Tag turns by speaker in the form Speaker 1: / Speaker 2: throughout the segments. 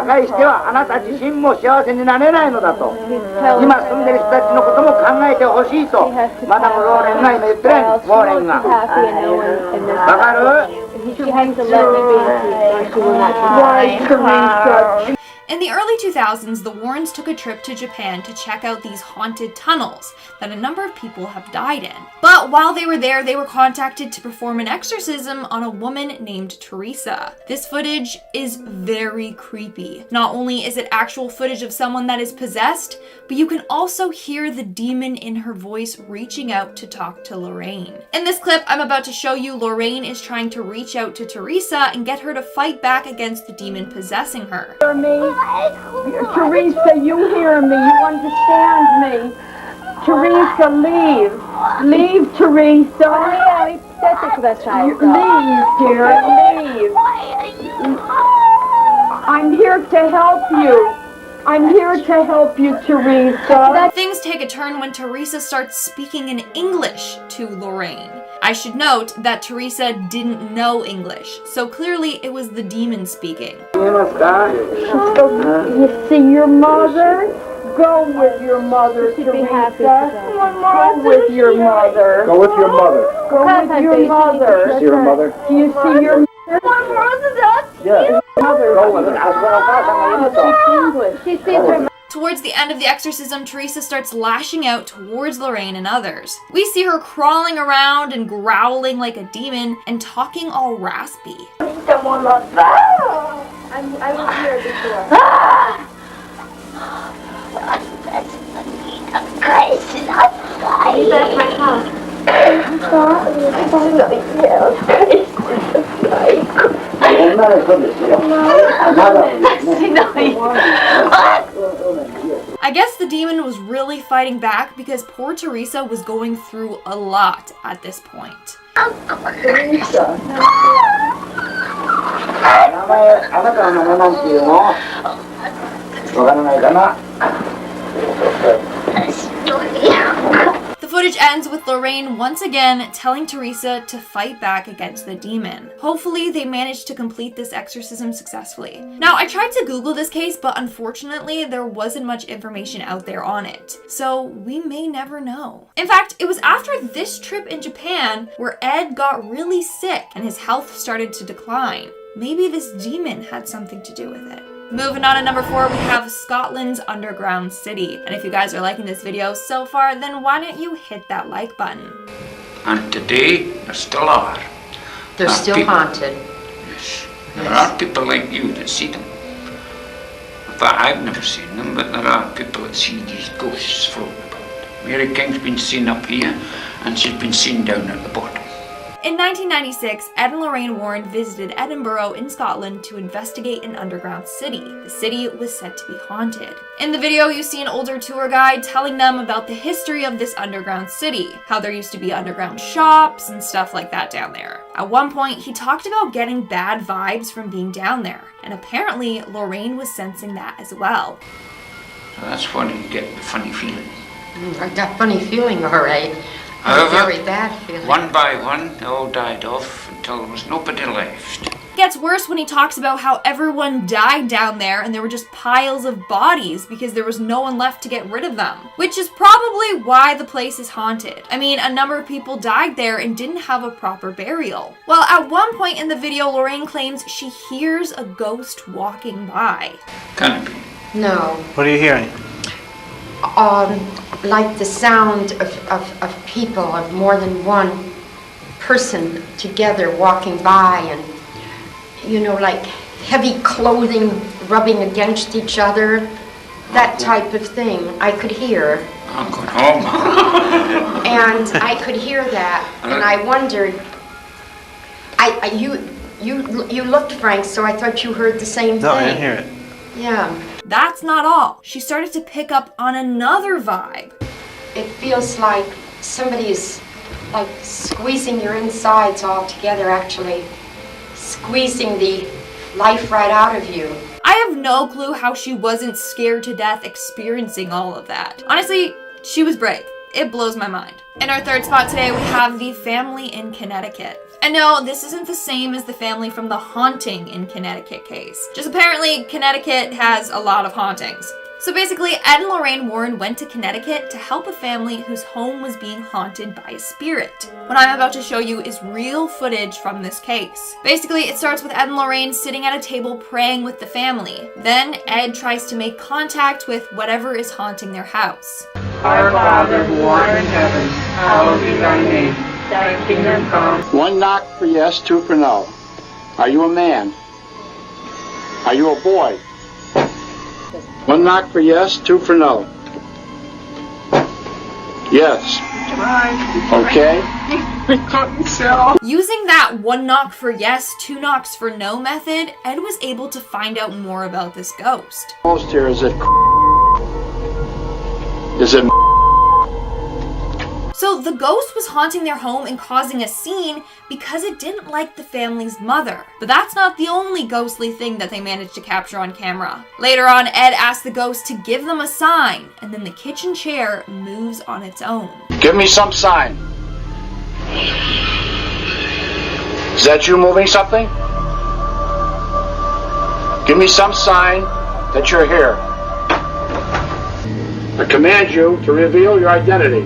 Speaker 1: 破壊してはあなた自身も幸せになれないのだと、今住んでる人たちのことも考えてほしいとマダム・ローレンが今言ってる。ウォーレンがわかる。
Speaker 2: In the early 2000s, the Warrens took a trip to Japan to check out these haunted tunnels that a number of people have died in. But while they were there, they were contacted to perform an exorcism on a woman named Teresa. This footage is very creepy. Not only is it actual footage of someone that is possessed, but you can also hear the demon in her voice reaching out to talk to Lorraine. In this clip I'm about to show you, Lorraine is trying to reach out to Teresa and get her to fight back against the demon possessing her.
Speaker 3: Hear me? Teresa, you hear me. You understand me. Teresa, leave. Leave, Teresa. Leave, dear. Leave. I'm here to help you. I'm here to help you, Teresa.
Speaker 2: Things take a turn when Teresa starts speaking in English to Lorraine. I should note that Teresa didn't know English, so clearly it was the demon speaking.
Speaker 3: You see your mother? Go with your mother, Teresa. Go with your mother.
Speaker 1: Go with your mother.
Speaker 3: Go with your mother.
Speaker 1: See your mother?
Speaker 3: Do you see your mother?
Speaker 1: Yeah. Go with her.
Speaker 3: She sees her.
Speaker 2: Towards the end of the exorcism, Teresa starts lashing out towards Lorraine and others. We see her crawling around and growling like a demon and talking all raspy.
Speaker 3: I was here before.
Speaker 2: I guess the demon was really fighting back because poor Teresa was going through a lot at this point. The footage ends with Lorraine once again telling Teresa to fight back against the demon. Hopefully they managed to complete this exorcism successfully. Now, I tried to Google this case, but unfortunately there wasn't much information out there on it, so we may never know. In fact, it was after this trip in Japan where Ed got really sick and his health started to decline. Maybe this demon had something to do with it. Moving on to number 4, we have Scotland's underground city. And if you guys are liking this video so far, then why don't you hit that like button?
Speaker 4: And today, there still are.
Speaker 5: They're still haunted.
Speaker 4: Yes. There are people like you that see them. But I've never seen them, but there are people that see these ghosts floating about. Mary King's been seen up here, and she's been seen down at the bottom.
Speaker 2: In 1996, Ed and Lorraine Warren visited Edinburgh in Scotland to investigate an underground city. The city was said to be haunted. In the video, you see an older tour guide telling them about the history of this underground city, how there used to be underground shops and stuff like that down there. At one point, he talked about getting bad vibes from being down there, and apparently Lorraine was sensing that as well.
Speaker 4: So that's when you get the funny feeling.
Speaker 5: I got funny feeling, all right.
Speaker 4: However,
Speaker 5: very bad feeling.
Speaker 4: One by one, they all died off until there was nobody left.
Speaker 2: It gets worse when he talks about how everyone died down there and there were just piles of bodies because there was no one left to get rid of them. Which is probably why the place is haunted. I mean, a number of people died there and didn't have a proper burial. Well, at one point in the video, Lorraine claims she hears a ghost walking by.
Speaker 4: Can't be.
Speaker 5: No.
Speaker 6: What are you hearing?
Speaker 5: Like the sound of people, of more than one person together walking by, and, you know, like heavy clothing rubbing against each other, that type of thing I could hear.
Speaker 4: I'm going home.
Speaker 5: And I could hear that, and I wondered, you looked, Frank, so I thought you heard the same thing.
Speaker 6: No, I didn't hear it.
Speaker 5: Yeah.
Speaker 2: That's not all. She started to pick up on another vibe.
Speaker 5: It feels like somebody's like squeezing your insides all together, actually. Squeezing the life right out of you.
Speaker 2: I have no clue how she wasn't scared to death experiencing all of that. Honestly, she was brave. It blows my mind. In our third spot today, we have the family in Connecticut. And no, this isn't the same as the family from the haunting in Connecticut case. Just apparently, Connecticut has a lot of hauntings. So basically, Ed and Lorraine Warren went to Connecticut to help a family whose home was being haunted by a spirit. What I'm about to show you is real footage from this case. Basically, it starts with Ed and Lorraine sitting at a table praying with the family. Then, Ed tries to make contact with whatever is haunting their house.
Speaker 3: Our Father who art in heaven, hallowed be thy name. Thy kingdom come.
Speaker 6: One knock for yes, two for no. Are you a man? Are you a boy? One knock for yes, two for no. Yes. Okay.
Speaker 2: Using that one knock for yes, two knocks for no method, Ed was able to find out more about this ghost.
Speaker 6: Most here is it? Is it?
Speaker 2: So the ghost was haunting their home and causing a scene because it didn't like the family's mother. But that's not the only ghostly thing that they managed to capture on camera. Later on, Ed asked the ghost to give them a sign, and then the kitchen chair moves on its own.
Speaker 6: Give me some sign. Is that you moving something? Give me some sign that you're here. I command you to reveal your identity.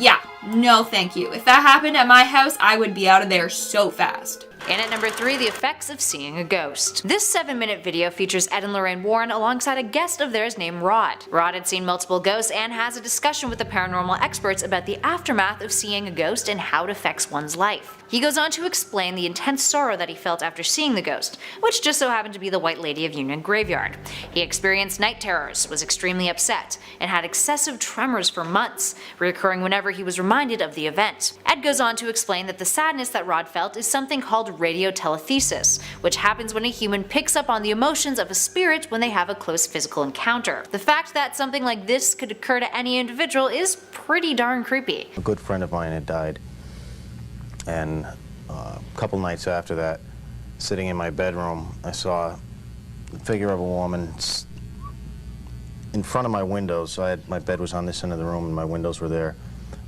Speaker 2: Yeah, no thank you. If that happened at my house, I would be out of there so fast.
Speaker 7: And at number 3, the effects of seeing a ghost. This 7-minute video features Ed and Lorraine Warren alongside a guest of theirs named Rod. Rod had seen multiple ghosts and has a discussion with the paranormal experts about the aftermath of seeing a ghost and how it affects one's life. He goes on to explain the intense sorrow that he felt after seeing the ghost, which just so happened to be the White Lady of Union Graveyard. He experienced night terrors, was extremely upset, and had excessive tremors for months, reoccurring whenever he was reminded of the event. Ed goes on to explain that the sadness that Rod felt is something called radiotelethesis, which happens when a human picks up on the emotions of a spirit when they have a close physical encounter. The fact that something like this could occur to any individual is pretty darn creepy.
Speaker 8: A good friend of mine had died, and a couple nights after that, sitting in my bedroom, I saw the figure of a woman in front of my windows. So my bed was on this end of the room and my windows were there.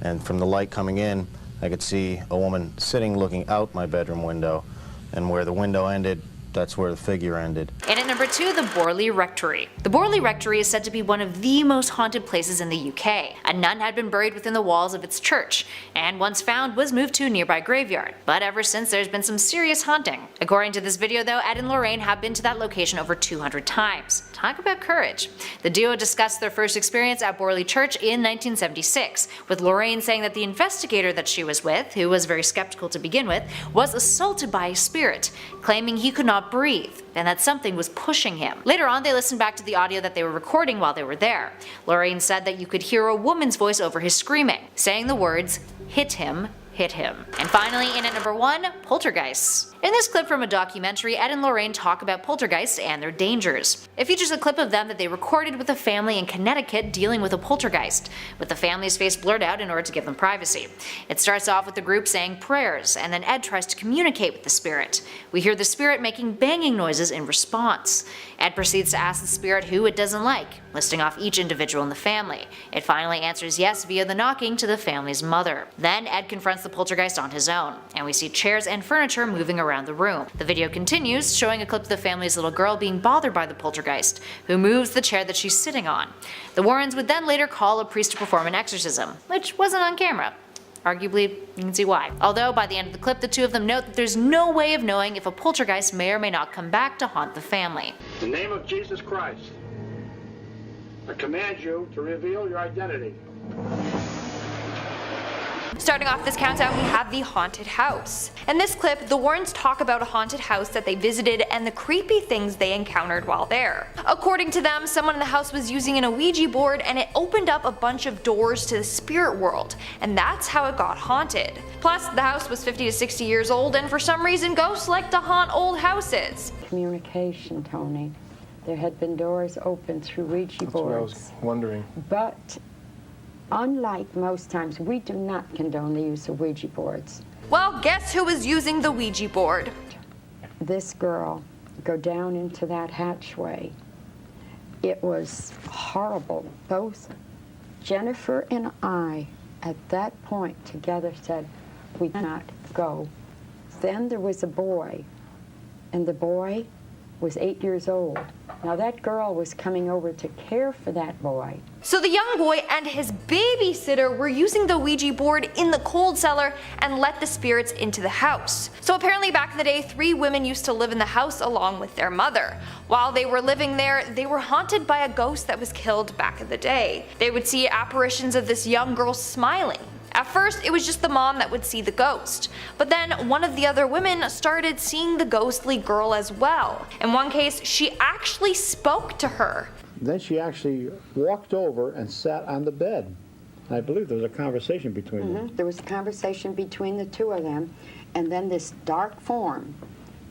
Speaker 8: And from the light coming in, I could see a woman sitting looking out my bedroom window, and where the window ended, that's where the figure ended.
Speaker 7: And at number 2, the Borley Rectory. The Borley Rectory is said to be one of the most haunted places in the UK. A nun had been buried within the walls of its church, and once found was moved to a nearby graveyard. But ever since, there's been some serious haunting. According to this video though, Ed and Lorraine have been to that location over 200 times. Talk about courage. The duo discussed their first experience at Borley Church in 1976, with Lorraine saying that the investigator that she was with, who was very skeptical to begin with, was assaulted by a spirit, claiming he could not breathe, and that something was pushing him. Later on, they listened back to the audio that they were recording while they were there. Lorraine said that you could hear a woman's voice over his screaming, saying the words, "Hit him, hit him." And finally, in at number 1, poltergeists. In this clip from a documentary, Ed and Lorraine talk about poltergeists and their dangers. It features a clip of them that they recorded with a family in Connecticut dealing with a poltergeist, with the family's face blurred out in order to give them privacy. It starts off with the group saying prayers, and then Ed tries to communicate with the spirit. We hear the spirit making banging noises in response. Ed proceeds to ask the spirit who it doesn't like, listing off each individual in the family. It finally answers yes via the knocking to the family's mother. Then Ed confronts the poltergeist on his own, and we see chairs and furniture moving around the room. The video continues, showing a clip of the family's little girl being bothered by the poltergeist, who moves the chair that she's sitting on. The Warrens would then later call a priest to perform an exorcism, which wasn't on camera. Arguably, you can see why. Although by the end of the clip, the two of them note that there's no way of knowing if a poltergeist may or may not come back to haunt the family.
Speaker 6: In the name of Jesus Christ, I command you to reveal your identity.
Speaker 2: Starting off this countdown, we have the haunted house. In this clip, the Warrens talk about a haunted house that they visited and the creepy things they encountered while there. According to them, someone in the house was using an Ouija board and it opened up a bunch of doors to the spirit world, and that's how it got haunted. Plus, the house was 50 to 60 years old, and for some reason, ghosts like to haunt old houses.
Speaker 9: Communication, Tony. There had been doors open through Ouija boards.
Speaker 10: That's what I was wondering.
Speaker 9: But unlike most times, we do not condone the use of Ouija boards.
Speaker 2: Well, guess who was using the Ouija board?
Speaker 9: This girl, go down into that hatchway. It was horrible. Both Jennifer and I, at that point, together said, we cannot go. Then there was a boy, and the boy was 8 years old. Now that girl was coming over to care for that boy.
Speaker 2: So the young boy and his babysitter were using the Ouija board in the cold cellar and let the spirits into the house. So apparently back in the day, 3 women used to live in the house along with their mother. While they were living there, they were haunted by a ghost that was killed back in the day. They would see apparitions of this young girl smiling. At first, it was just the mom that would see the ghost, but then one of the other women started seeing the ghostly girl as well. In one case, she actually spoke to her.
Speaker 6: Then she actually walked over and sat on the bed. I believe there was a conversation between them.
Speaker 9: There was a conversation between the two of them, and then this dark form,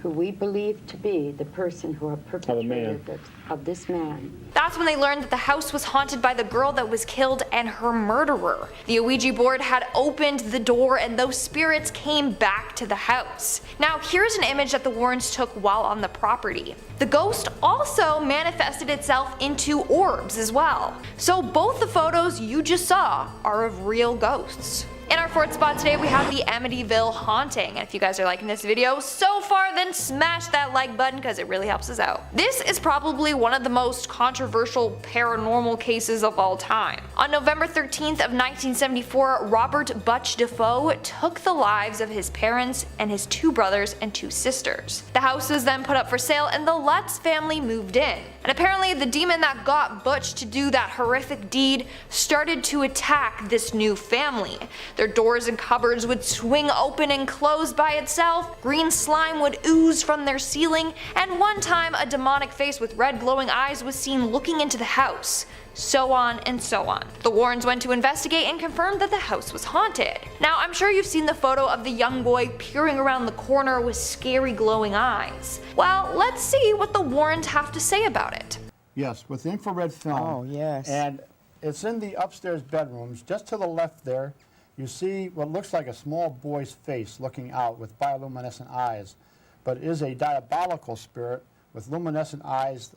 Speaker 9: who we believe to be the person who had perpetrated it, of this man.
Speaker 2: That's when they learned that the house was haunted by the girl that was killed and her murderer. The Ouija board had opened the door and those spirits came back to the house. Now here's an image that the Warrens took while on the property. The ghost also manifested itself into orbs as well. So both the photos you just saw are of real ghosts. In our 4th spot today, we have the Amityville haunting. And if you guys are liking this video so far, then smash that like button because it really helps us out. This is probably one of the most controversial paranormal cases of all time. On November 13th of 1974, Robert Butch Defoe took the lives of his parents and his 2 brothers and 2 sisters. The house was then put up for sale and the Lutz family moved in. And apparently the demon that got Butch to do that horrific deed started to attack this new family. Their doors and cupboards would swing open and close by itself, green slime would ooze from their ceiling, and one time a demonic face with red glowing eyes was seen looking into the house. So on and so on. The Warrens went to investigate and confirmed that the house was haunted. Now I'm sure you've seen the photo of the young boy peering around the corner with scary glowing eyes. Well, let's see what the Warrens have to say about it.
Speaker 6: Yes, with infrared film.
Speaker 10: Oh, yes.
Speaker 6: And it's in the upstairs bedrooms. Just to the left there, you see what looks like a small boy's face looking out with bioluminescent eyes, but it is a diabolical spirit with luminescent eyes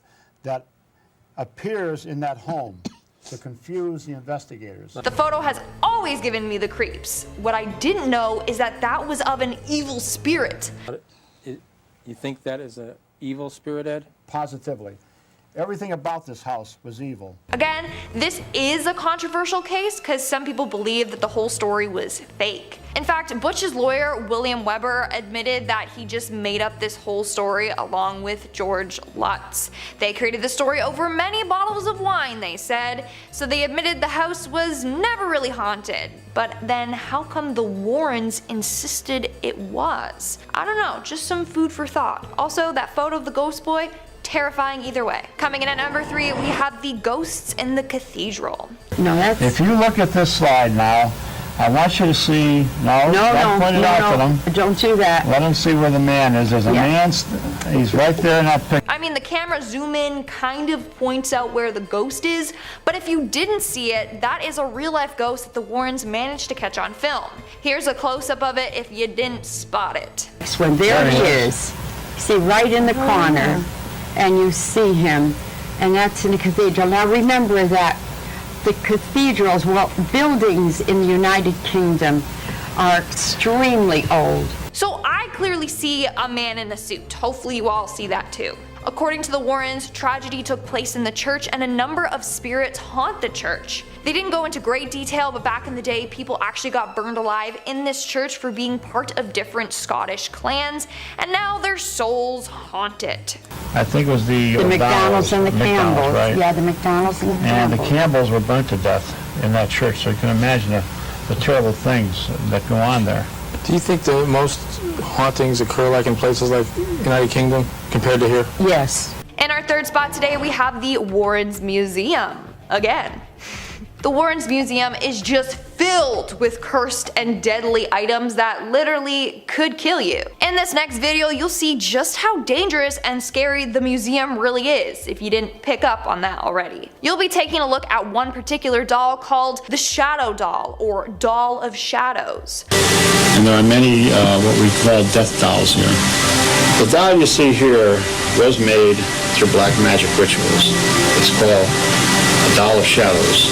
Speaker 6: that appears in that home to confuse the investigators.
Speaker 2: The photo has always given me the creeps. What I didn't know is that that was of an evil spirit.
Speaker 10: You think that is an evil spirit, Ed?
Speaker 6: Positively. Everything about this house was evil.
Speaker 2: Again, this is a controversial case because some people believe that the whole story was fake. In fact, Butch's lawyer, William Weber, admitted that he just made up this whole story along with George Lutz. They created the story over many bottles of wine, they said, so they admitted the house was never really haunted. But then how come the Warrens insisted it was? I don't know, just some food for thought. Also, that photo of the ghost boy, terrifying either way. Coming in at number 3, we have the ghosts in the cathedral.
Speaker 9: No, that's...
Speaker 6: If you look at this slide now, I want you to see, don't point it out to them.
Speaker 9: Don't do that.
Speaker 6: Let them see where the man is. There's a man, he's right there in that picture.
Speaker 2: I mean, the camera zoom in kind of points out where the ghost is, but if you didn't see it, that is a real life ghost that the Warrens managed to catch on film. Here's a close-up of it if you didn't spot it.
Speaker 9: When there he is, see right in the corner, and you see him, and that's in the cathedral. Now remember that the cathedrals, well, buildings in the United Kingdom are extremely old.
Speaker 2: So I clearly see a man in a suit. Hopefully you all see that too. According to the Warrens, tragedy took place in the church and a number of spirits haunt the church. They didn't go into great detail, but back in the day, people actually got burned alive in this church for being part of different Scottish clans, and now their souls haunt it.
Speaker 6: I think it was the
Speaker 9: McDonald's and the Campbells.
Speaker 6: Right?
Speaker 9: Yeah, the McDonald's and the Campbells.
Speaker 6: And the Campbells were burnt to death in that church, so you can imagine the terrible things that go on there.
Speaker 11: Do you think that most hauntings occur like in places like United Kingdom compared to here?
Speaker 9: Yes.
Speaker 2: In our 3rd spot today, we have the Warrens Museum. Again. The Warrens Museum is just filled with cursed and deadly items that literally could kill you. In this next video, you'll see just how dangerous and scary the museum really is, if you didn't pick up on that already. You'll be taking a look at one particular doll called the Shadow Doll, or Doll of Shadows.
Speaker 6: And there are many what we call death dolls here. The doll you see here was made through black magic rituals. It's called a doll of shadows.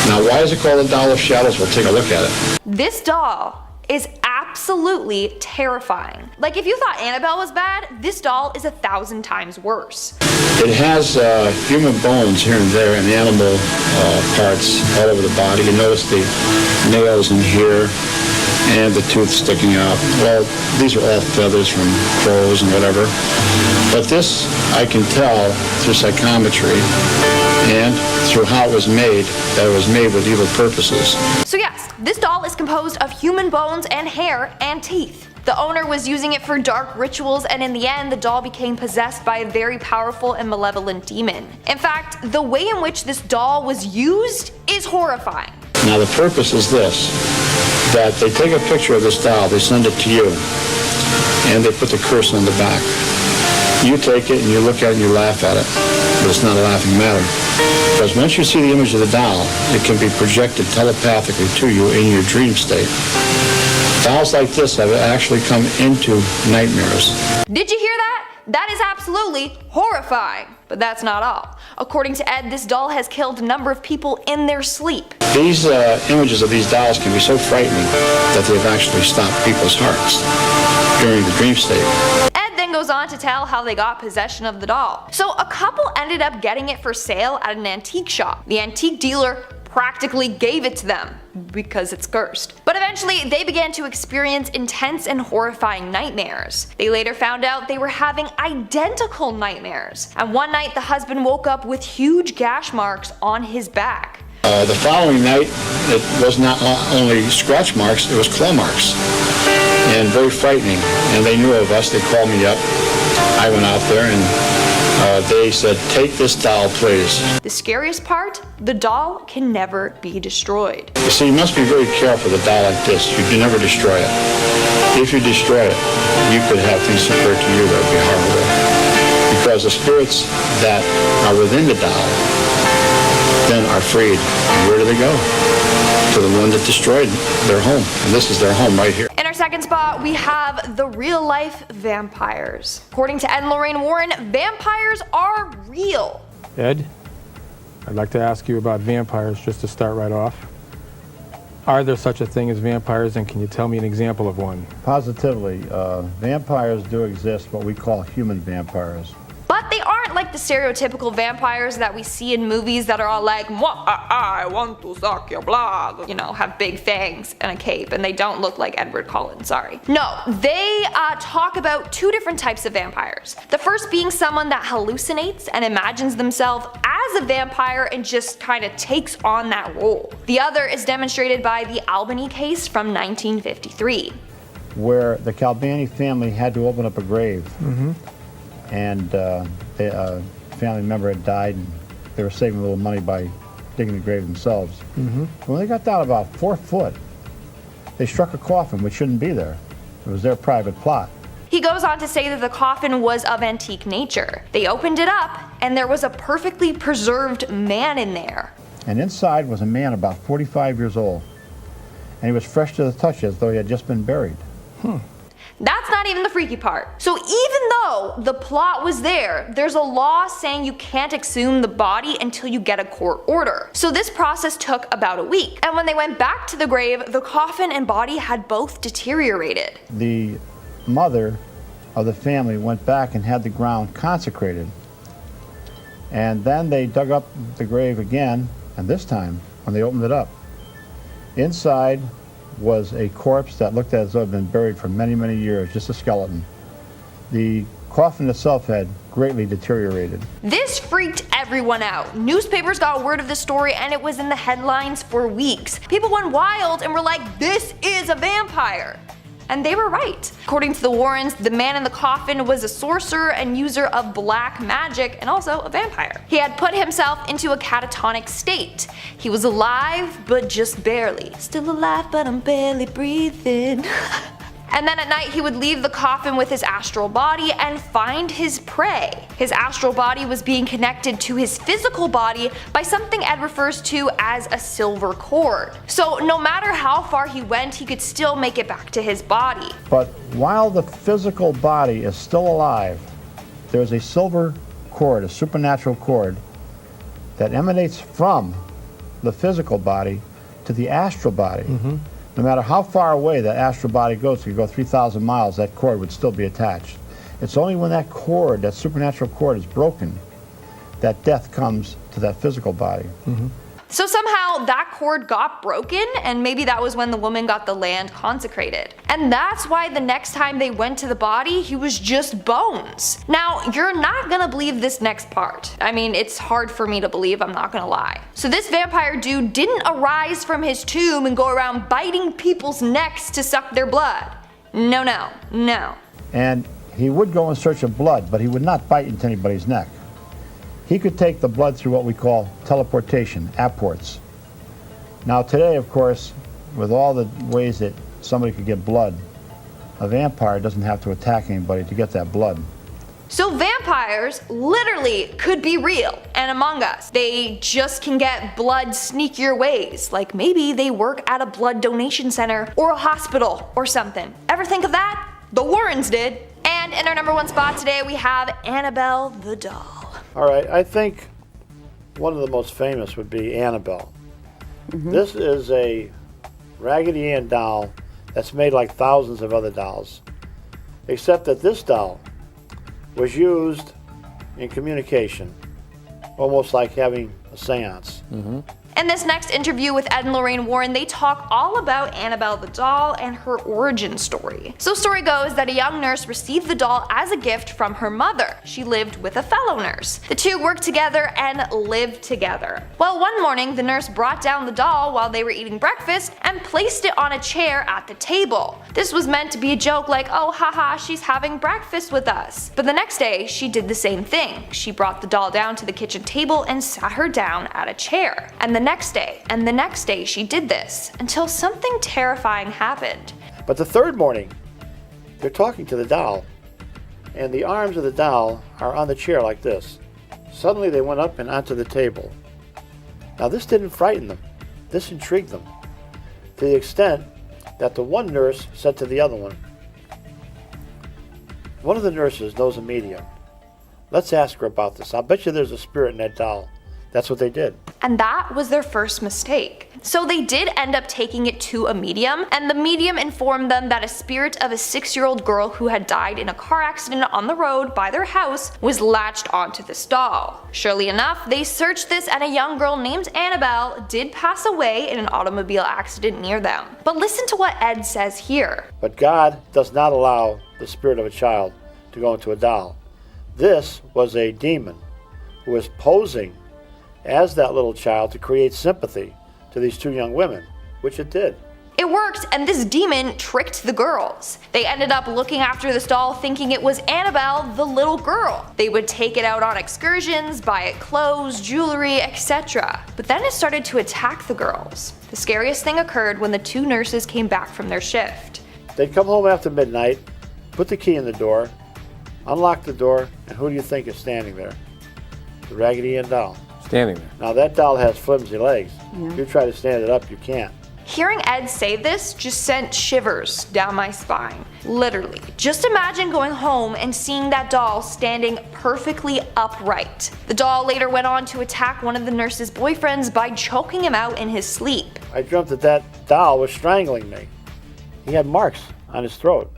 Speaker 6: Now, why is it called a doll of shadows? We'll take a look at it.
Speaker 2: This doll is absolutely terrifying. Like, if you thought Annabelle was bad, this doll is 1,000 times worse.
Speaker 6: It has human bones here and there and animal parts all over the body. You notice the nails in here and the tooth sticking out. Well, these are all feathers from crows and whatever. But this, I can tell through psychometry and through how it was made, that it was made with evil purposes.
Speaker 2: So yes, this doll is composed of human bones and hair and teeth. The owner was using it for dark rituals, and in the end, the doll became possessed by a very powerful and malevolent demon. In fact, the way in which this doll was used is horrifying.
Speaker 6: Now the purpose is this, that they take a picture of this doll, they send it to you, and they put the curse on the back. You take it and you look at it and you laugh at it, but it's not a laughing matter. Because once you see the image of the doll, it can be projected telepathically to you in your dream state. Dolls like this have actually come into nightmares.
Speaker 2: Did you hear that? That is absolutely horrifying. But that's not all. According to Ed, this doll has killed a number of people in their sleep.
Speaker 6: These images of these dolls can be so frightening that they've actually stopped people's hearts during the dream state.
Speaker 2: Ed then goes on to tell how they got possession of the doll. So a couple ended up getting it for sale at an antique shop. The antique dealer practically gave it to them because it's cursed. But eventually they began to experience intense and horrifying nightmares. They later found out they were having identical nightmares. And one night the husband woke up with huge gash marks on his back.
Speaker 6: The following night, it was not only scratch marks, it was claw marks. And very frightening. And they knew of us, they called me up. I went out there and they said, take this doll, please.
Speaker 2: The scariest part? The doll can never be destroyed.
Speaker 6: You see, you must be very careful with a doll like this. You can never destroy it. If you destroy it, you could have things occur to you that would be horrible. Because the spirits that are within the doll then are freed. And where do they go? To the one that destroyed their home. And this is their home right here.
Speaker 2: In our second spot, we have the real-life vampires. According to Ed and Lorraine Warren, vampires are real.
Speaker 11: Ed, I'd like to ask you about vampires just to start right off. Are there such a thing as vampires, and can you tell me an example of one?
Speaker 6: Positively. Vampires do exist, what we call human vampires.
Speaker 2: But they aren't like the stereotypical vampires that we see in movies that are all like, I want to suck your blood. You know, have big fangs and a cape, and they don't look like Edward Cullen, sorry. No, they talk about two different types of vampires. The first being someone that hallucinates and imagines themselves as a vampire and just kind of takes on that role. The other is demonstrated by the Albany case from 1953.
Speaker 6: Where the Calbani family had to open up a grave. And a family member had died, and they were saving a little money by digging the grave themselves. When they got down about 4 foot, they struck a coffin which shouldn't be there. It was their private plot.
Speaker 2: He goes on to say that the coffin was of antique nature. They opened it up, and there was a perfectly preserved man in there.
Speaker 6: And inside was a man about 45 years old. And he was fresh to the touch as though he had just been buried.
Speaker 2: That's not even the freaky part. So even though the plot was there, there's a law saying you can't exhume the body until you get a court order. So this process took about a week. And when they went back to the grave, the coffin and body had both deteriorated.
Speaker 6: The mother of the family went back and had the ground consecrated. And then they dug up the grave again, and this time, when they opened it up, inside was a corpse that looked as though it had been buried for many, many years, just a skeleton. The coffin itself had greatly deteriorated.
Speaker 2: This freaked everyone out. Newspapers got word of the story and it was in the headlines for weeks. People went wild and were like, this is a vampire. And they were right. According to the Warrens, the man in the coffin was a sorcerer and user of black magic and also a vampire. He had put himself into a catatonic state. He was alive, but just barely. Still alive, but I'm barely breathing. And then at night he would leave the coffin with his astral body and find his prey. His astral body was being connected to his physical body by something Ed refers to as a silver cord. So no matter how far he went, he could still make it back to his body.
Speaker 6: But while the physical body is still alive, there's a silver cord, a supernatural cord, that emanates from the physical body to the astral body. No matter how far away that astral body goes, if you go 3,000 miles, that cord would still be attached. It's only when that cord, that supernatural cord, is broken that death comes to that physical body.
Speaker 2: So somehow that cord got broken, and maybe that was when the woman got the land consecrated. And that's why the next time they went to the body, he was just bones. Now, you're not gonna believe this next part. I mean, it's hard for me to believe, I'm not gonna lie. So this vampire dude didn't arise from his tomb and go around biting people's necks to suck their blood. No, no, no.
Speaker 6: And he would go in search of blood, but he would not bite into anybody's neck. He could take the blood through what we call teleportation, apports. Now today, of course, with all the ways that somebody could get blood, a vampire doesn't have to attack anybody to get that blood.
Speaker 2: So vampires literally could be real and among us. They just can get blood sneakier ways, like maybe they work at a blood donation center or a hospital or something. Ever think of that? The Warrens did. And in our #1 spot today we have Annabelle the doll.
Speaker 6: All right, I think one of the most famous would be Annabelle. This is a Raggedy Ann doll that's made like thousands of other dolls, except that this doll was used in communication, almost like having a seance.
Speaker 2: In this next interview with Ed and Lorraine Warren, they talk all about Annabelle the doll and her origin story. So story goes that a young nurse received the doll as a gift from her mother. She lived with a fellow nurse. The two worked together and lived together. Well, one morning the nurse brought down the doll while they were eating breakfast and placed it on a chair at the table. This was meant to be a joke like, oh haha, she's having breakfast with us. But the next day she did the same thing. She brought the doll down to the kitchen table and sat her down at a chair. And the next day she did this until something terrifying happened.
Speaker 6: But the third morning, they're talking to the doll, and the arms of the doll are on the chair like this. Suddenly they went up and onto the table. Now this didn't frighten them, this intrigued them, to the extent that the one nurse said to the other one of the nurses knows a medium. Let's ask her about this. I'll bet you there's a spirit in that doll. That's what they did.
Speaker 2: And that was their first mistake. So they did end up taking it to a medium, and the medium informed them that a spirit of a 6-year-old girl who had died in a car accident on the road by their house was latched onto this doll. Surely enough, they searched this and a young girl named Annabelle did pass away in an automobile accident near them. But listen to what Ed says here.
Speaker 6: But God does not allow the spirit of a child to go into a doll. This was a demon who was posing as that little child to create sympathy to these two young women, which it did.
Speaker 2: It worked, and this demon tricked the girls. They ended up looking after this doll thinking it was Annabelle, the little girl. They would take it out on excursions, buy it clothes, jewelry, etc. But then it started to attack the girls. The scariest thing occurred when the two nurses came back from their shift.
Speaker 6: They'd come home after midnight, put the key in the door, unlock the door, and who do you think is standing there? The Raggedy Ann doll.
Speaker 10: Standing there.
Speaker 6: Now that doll has flimsy legs. If you try to stand it up, you can't.
Speaker 2: Hearing Ed say this just sent shivers down my spine. Literally. Just imagine going home and seeing that doll standing perfectly upright. The doll later went on to attack one of the nurse's boyfriends by choking him out in his sleep.
Speaker 6: I dreamt that that doll was strangling me. He had marks on his throat.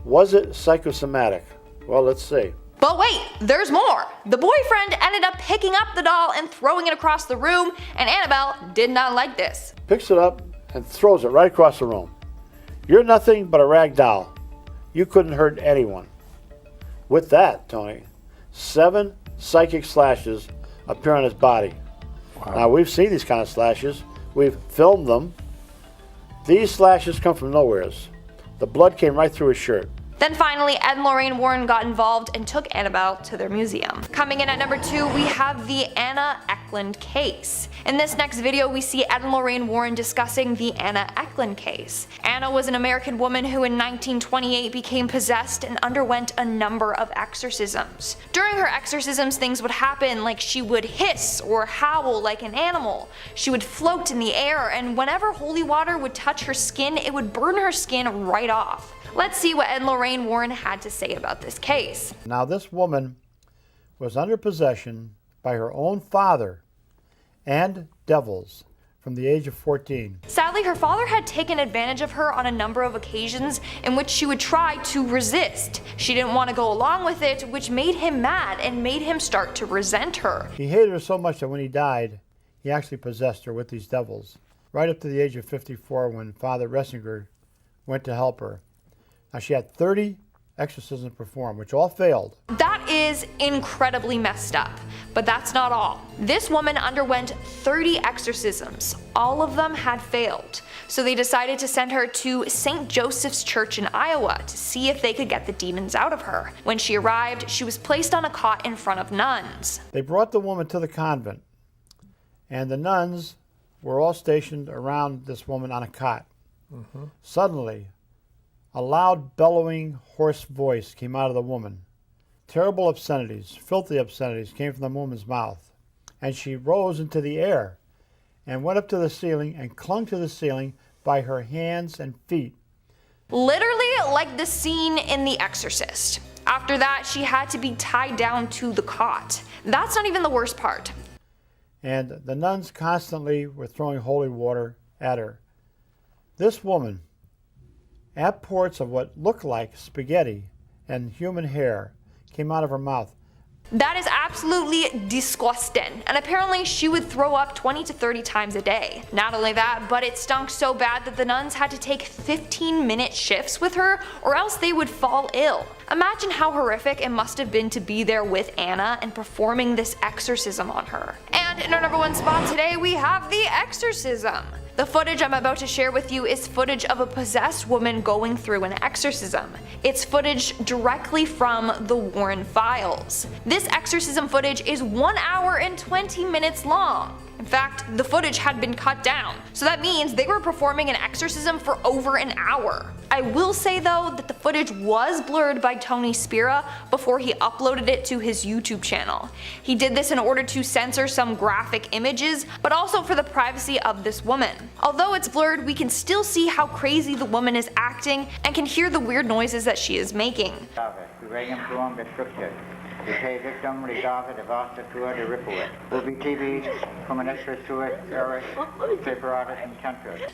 Speaker 6: Was it psychosomatic? Well, let's see.
Speaker 2: But wait, there's more! The boyfriend ended up picking up the doll and throwing it across the room, and Annabelle did not like this.
Speaker 6: Picks it up and throws it right across the room. You're nothing but a rag doll. You couldn't hurt anyone. With that, Tony, 7 psychic slashes appear on his body. Wow. Now, we've seen these kind of slashes. We've filmed them. These slashes come from nowheres. The blood came right through his shirt.
Speaker 2: Then finally, Ed and Lorraine Warren got involved and took Annabelle to their museum. Coming in at number 2, we have the Anna Eklund case. In this next video, we see Ed and Lorraine Warren discussing the Anna Eklund case. Anna was an American woman who in 1928 became possessed and underwent a number of exorcisms. During her exorcisms, things would happen, like she would hiss or howl like an animal. She would float in the air, and whenever holy water would touch her skin, it would burn her skin right off. Let's see what Ed and Lorraine Warren had to say about this case.
Speaker 6: Now this woman was under possession by her own father and devils from the age of 14.
Speaker 2: Sadly, her father had taken advantage of her on a number of occasions in which she would try to resist. She didn't want to go along with it, which made him mad and made him start to resent her.
Speaker 6: He hated her so much that when he died, he actually possessed her with these devils, right up to the age of 54 when Father Ressinger went to help her. Now she had 30 exorcisms performed, which all failed.
Speaker 2: That is incredibly messed up, but that's not all. This woman underwent 30 exorcisms. All of them had failed, so they decided to send her to St. Joseph's Church in Iowa to see if they could get the demons out of her. When she arrived, she was placed on a cot in front of nuns.
Speaker 6: They brought the woman to the convent, and the nuns were all stationed around this woman on a cot. Suddenly, a loud, bellowing, hoarse voice came out of the woman. Terrible obscenities, filthy obscenities came from the woman's mouth. And she rose into the air and went up to the ceiling and clung to the ceiling by her hands and feet.
Speaker 2: Literally like the scene in The Exorcist. After that, she had to be tied down to the cot. That's not even the worst part.
Speaker 6: And the nuns constantly were throwing holy water at her. This woman, outpours of what looked like spaghetti and human hair came out of her mouth.
Speaker 2: That is absolutely disgusting, and apparently she would throw up 20 to 30 times a day. Not only that, but it stunk so bad that the nuns had to take 15-minute shifts with her or else they would fall ill. Imagine how horrific it must have been to be there with Anna and performing this exorcism on her. And in our number 1 spot today, we have The Exorcism. The footage I'm about to share with you is footage of a possessed woman going through an exorcism. It's footage directly from the Warren files. This exorcism footage is 1 hour and 20 minutes long. In fact, the footage had been cut down, so that means they were performing an exorcism for over an hour. I will say though that the footage was blurred by Tony Spira before he uploaded it to his YouTube channel. He did this in order to censor some graphic images, but also for the privacy of this woman. Although it's blurred, we can still see how crazy the woman is acting and can hear the weird noises that she is making.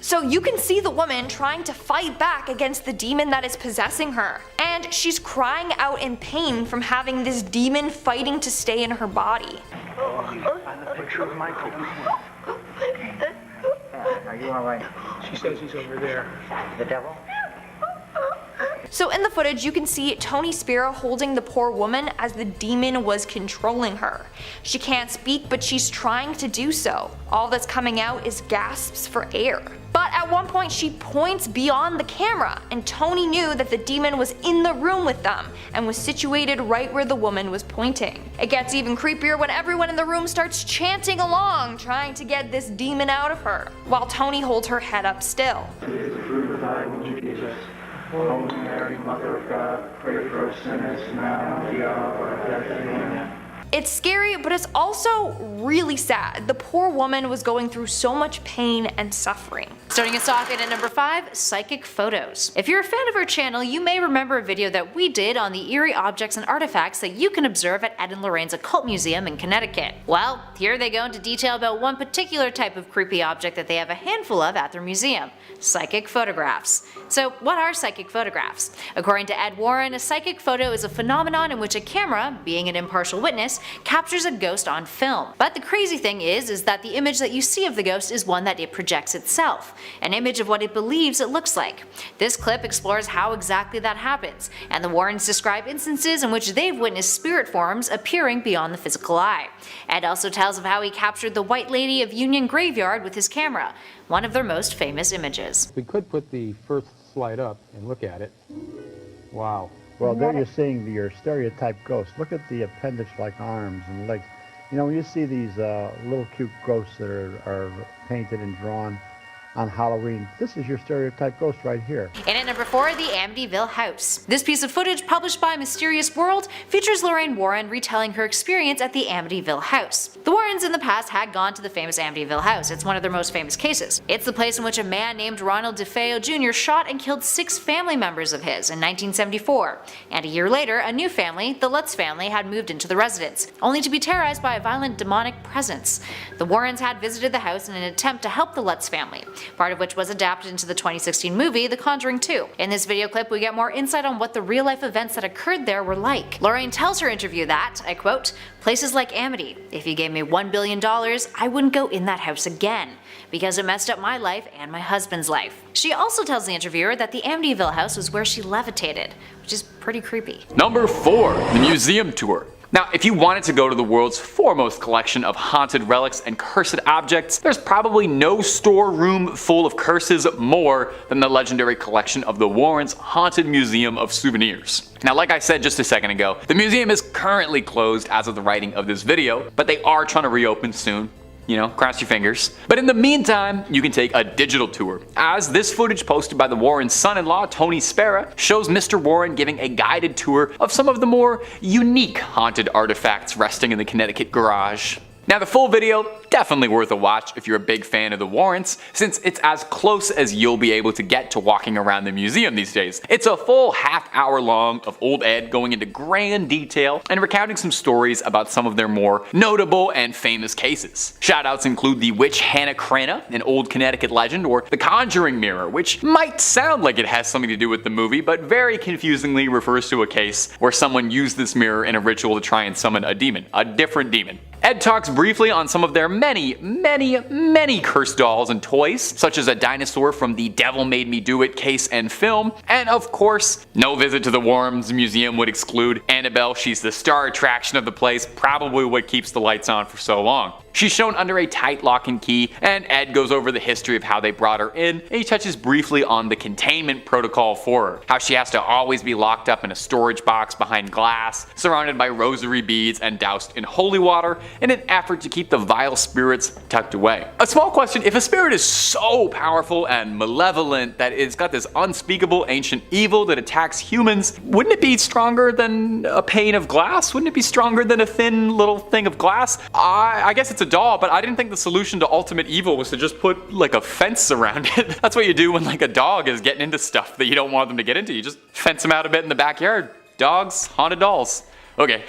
Speaker 2: So you can see the woman trying to fight back against the demon that is possessing her, and she's crying out in pain from having this demon fighting to stay in her body.
Speaker 1: Are you alright?
Speaker 11: She says he's over there.
Speaker 1: The devil?
Speaker 2: So in the footage, you can see Tony Spira holding the poor woman as the demon was controlling her. She can't speak, but she's trying to do so. All that's coming out is gasps for air. But at one point she points beyond the camera, and Tony knew that the demon was in the room with them and was situated right where the woman was pointing. It gets even creepier when everyone in the room starts chanting along, trying to get this demon out of her, while Tony holds her head up still.
Speaker 1: Holy Mary, Mother of God, pray for us sinners now and at the hour of our death. Amen.
Speaker 2: It's scary, but it's also really sad. The poor woman was going through so much pain and suffering.
Speaker 7: Starting us off at number 5, psychic photos. If you're a fan of our channel, you may remember a video that we did on the eerie objects and artifacts that you can observe at Ed and Lorraine's Occult Museum in Connecticut. Well, here they go into detail about one particular type of creepy object that they have a handful of at their museum: psychic photographs. So what are psychic photographs? According to Ed Warren, a psychic photo is a phenomenon in which a camera, being an impartial witness, captures a ghost on film. But the crazy thing is that the image that you see of the ghost is one that it projects itself, an image of what it believes it looks like. This clip explores how exactly that happens, and the Warrens describe instances in which they've witnessed spirit forms appearing beyond the physical eye. Ed also tells of how he captured the White Lady of Union Graveyard with his camera, one of their most famous images.
Speaker 11: We could put the first slide up and look at it.
Speaker 6: Wow. Well, there you're seeing your stereotype ghost. Look at the appendage-like arms and legs. You know, when you see these little cute ghosts that are painted and drawn on Halloween, this is your stereotype ghost right here.
Speaker 7: And at number 4, the Amityville House. This piece of footage, published by Mysterious World, features Lorraine Warren retelling her experience at the Amityville House. The Warrens in the past had gone to the famous Amityville House. It's one of their most famous cases. It's the place in which a man named Ronald DeFeo Jr. shot and killed 6 family members of his in 1974. And a year later, a new family, the Lutz family, had moved into the residence, only to be terrorized by a violent demonic presence. The Warrens had visited the house in an attempt to help the Lutz family, part of which was adapted into the 2016 movie The Conjuring 2. In this video clip, we get more insight on what the real-life events that occurred there were like. Lorraine tells her interview that, I quote, "Places like Amity, if you gave me $1 billion, I wouldn't go in that house again, because it messed up my life and my husband's life." She also tells the interviewer that the Amityville house was where she levitated, which is pretty creepy.
Speaker 12: Number 4, the museum tour. Now, if you wanted to go to the world's foremost collection of haunted relics and cursed objects, there's probably no storeroom full of curses more than the legendary collection of the Warrens' Haunted Museum of Souvenirs. Now, like I said just a second ago, the museum is currently closed as of the writing of this video, but they are trying to reopen soon. You know, cross your fingers. But in the meantime, you can take a digital tour, as this footage posted by the Warrens' son-in-law, Tony Spera, shows Mr. Warren giving a guided tour of some of the more unique haunted artifacts resting in the Connecticut garage. Now, the full video, definitely worth a watch if you're a big fan of the Warrens, since it's as close as you'll be able to get to walking around the museum these days. It's a full half-hour long of Old Ed going into grand detail and recounting some stories about some of their more notable and famous cases. Shoutouts include the witch Hannah Cranna, an old Connecticut legend, or the Conjuring Mirror, which might sound like it has something to do with the movie, but very confusingly refers to a case where someone used this mirror in a ritual to try and summon a demon, a different demon. Ed talks briefly on some of their many cursed dolls and toys, such as a dinosaur from the Devil Made Me Do It case and film, and of course, no visit to the Warrens Museum would exclude Annabelle. She's the star attraction of the place, probably what keeps the lights on for so long. She's shown under a tight lock and key, and Ed goes over the history of how they brought her in, and he touches briefly on the containment protocol for her, how she has to always be locked up in a storage box behind glass, surrounded by rosary beads and doused in holy water, in an effort to keep the vile spirits tucked away. A small question: if a spirit is so powerful and malevolent that it's got this unspeakable ancient evil that attacks humans, wouldn't it be stronger than a pane of glass? Wouldn't it be stronger than a thin little thing of glass? I guess it's a doll, but I didn't think the solution to ultimate evil was to just put like a fence around it. That's what you do when like a dog is getting into stuff that you don't want them to get into. You just fence them out a bit in the backyard. Dogs, haunted dolls. Okay.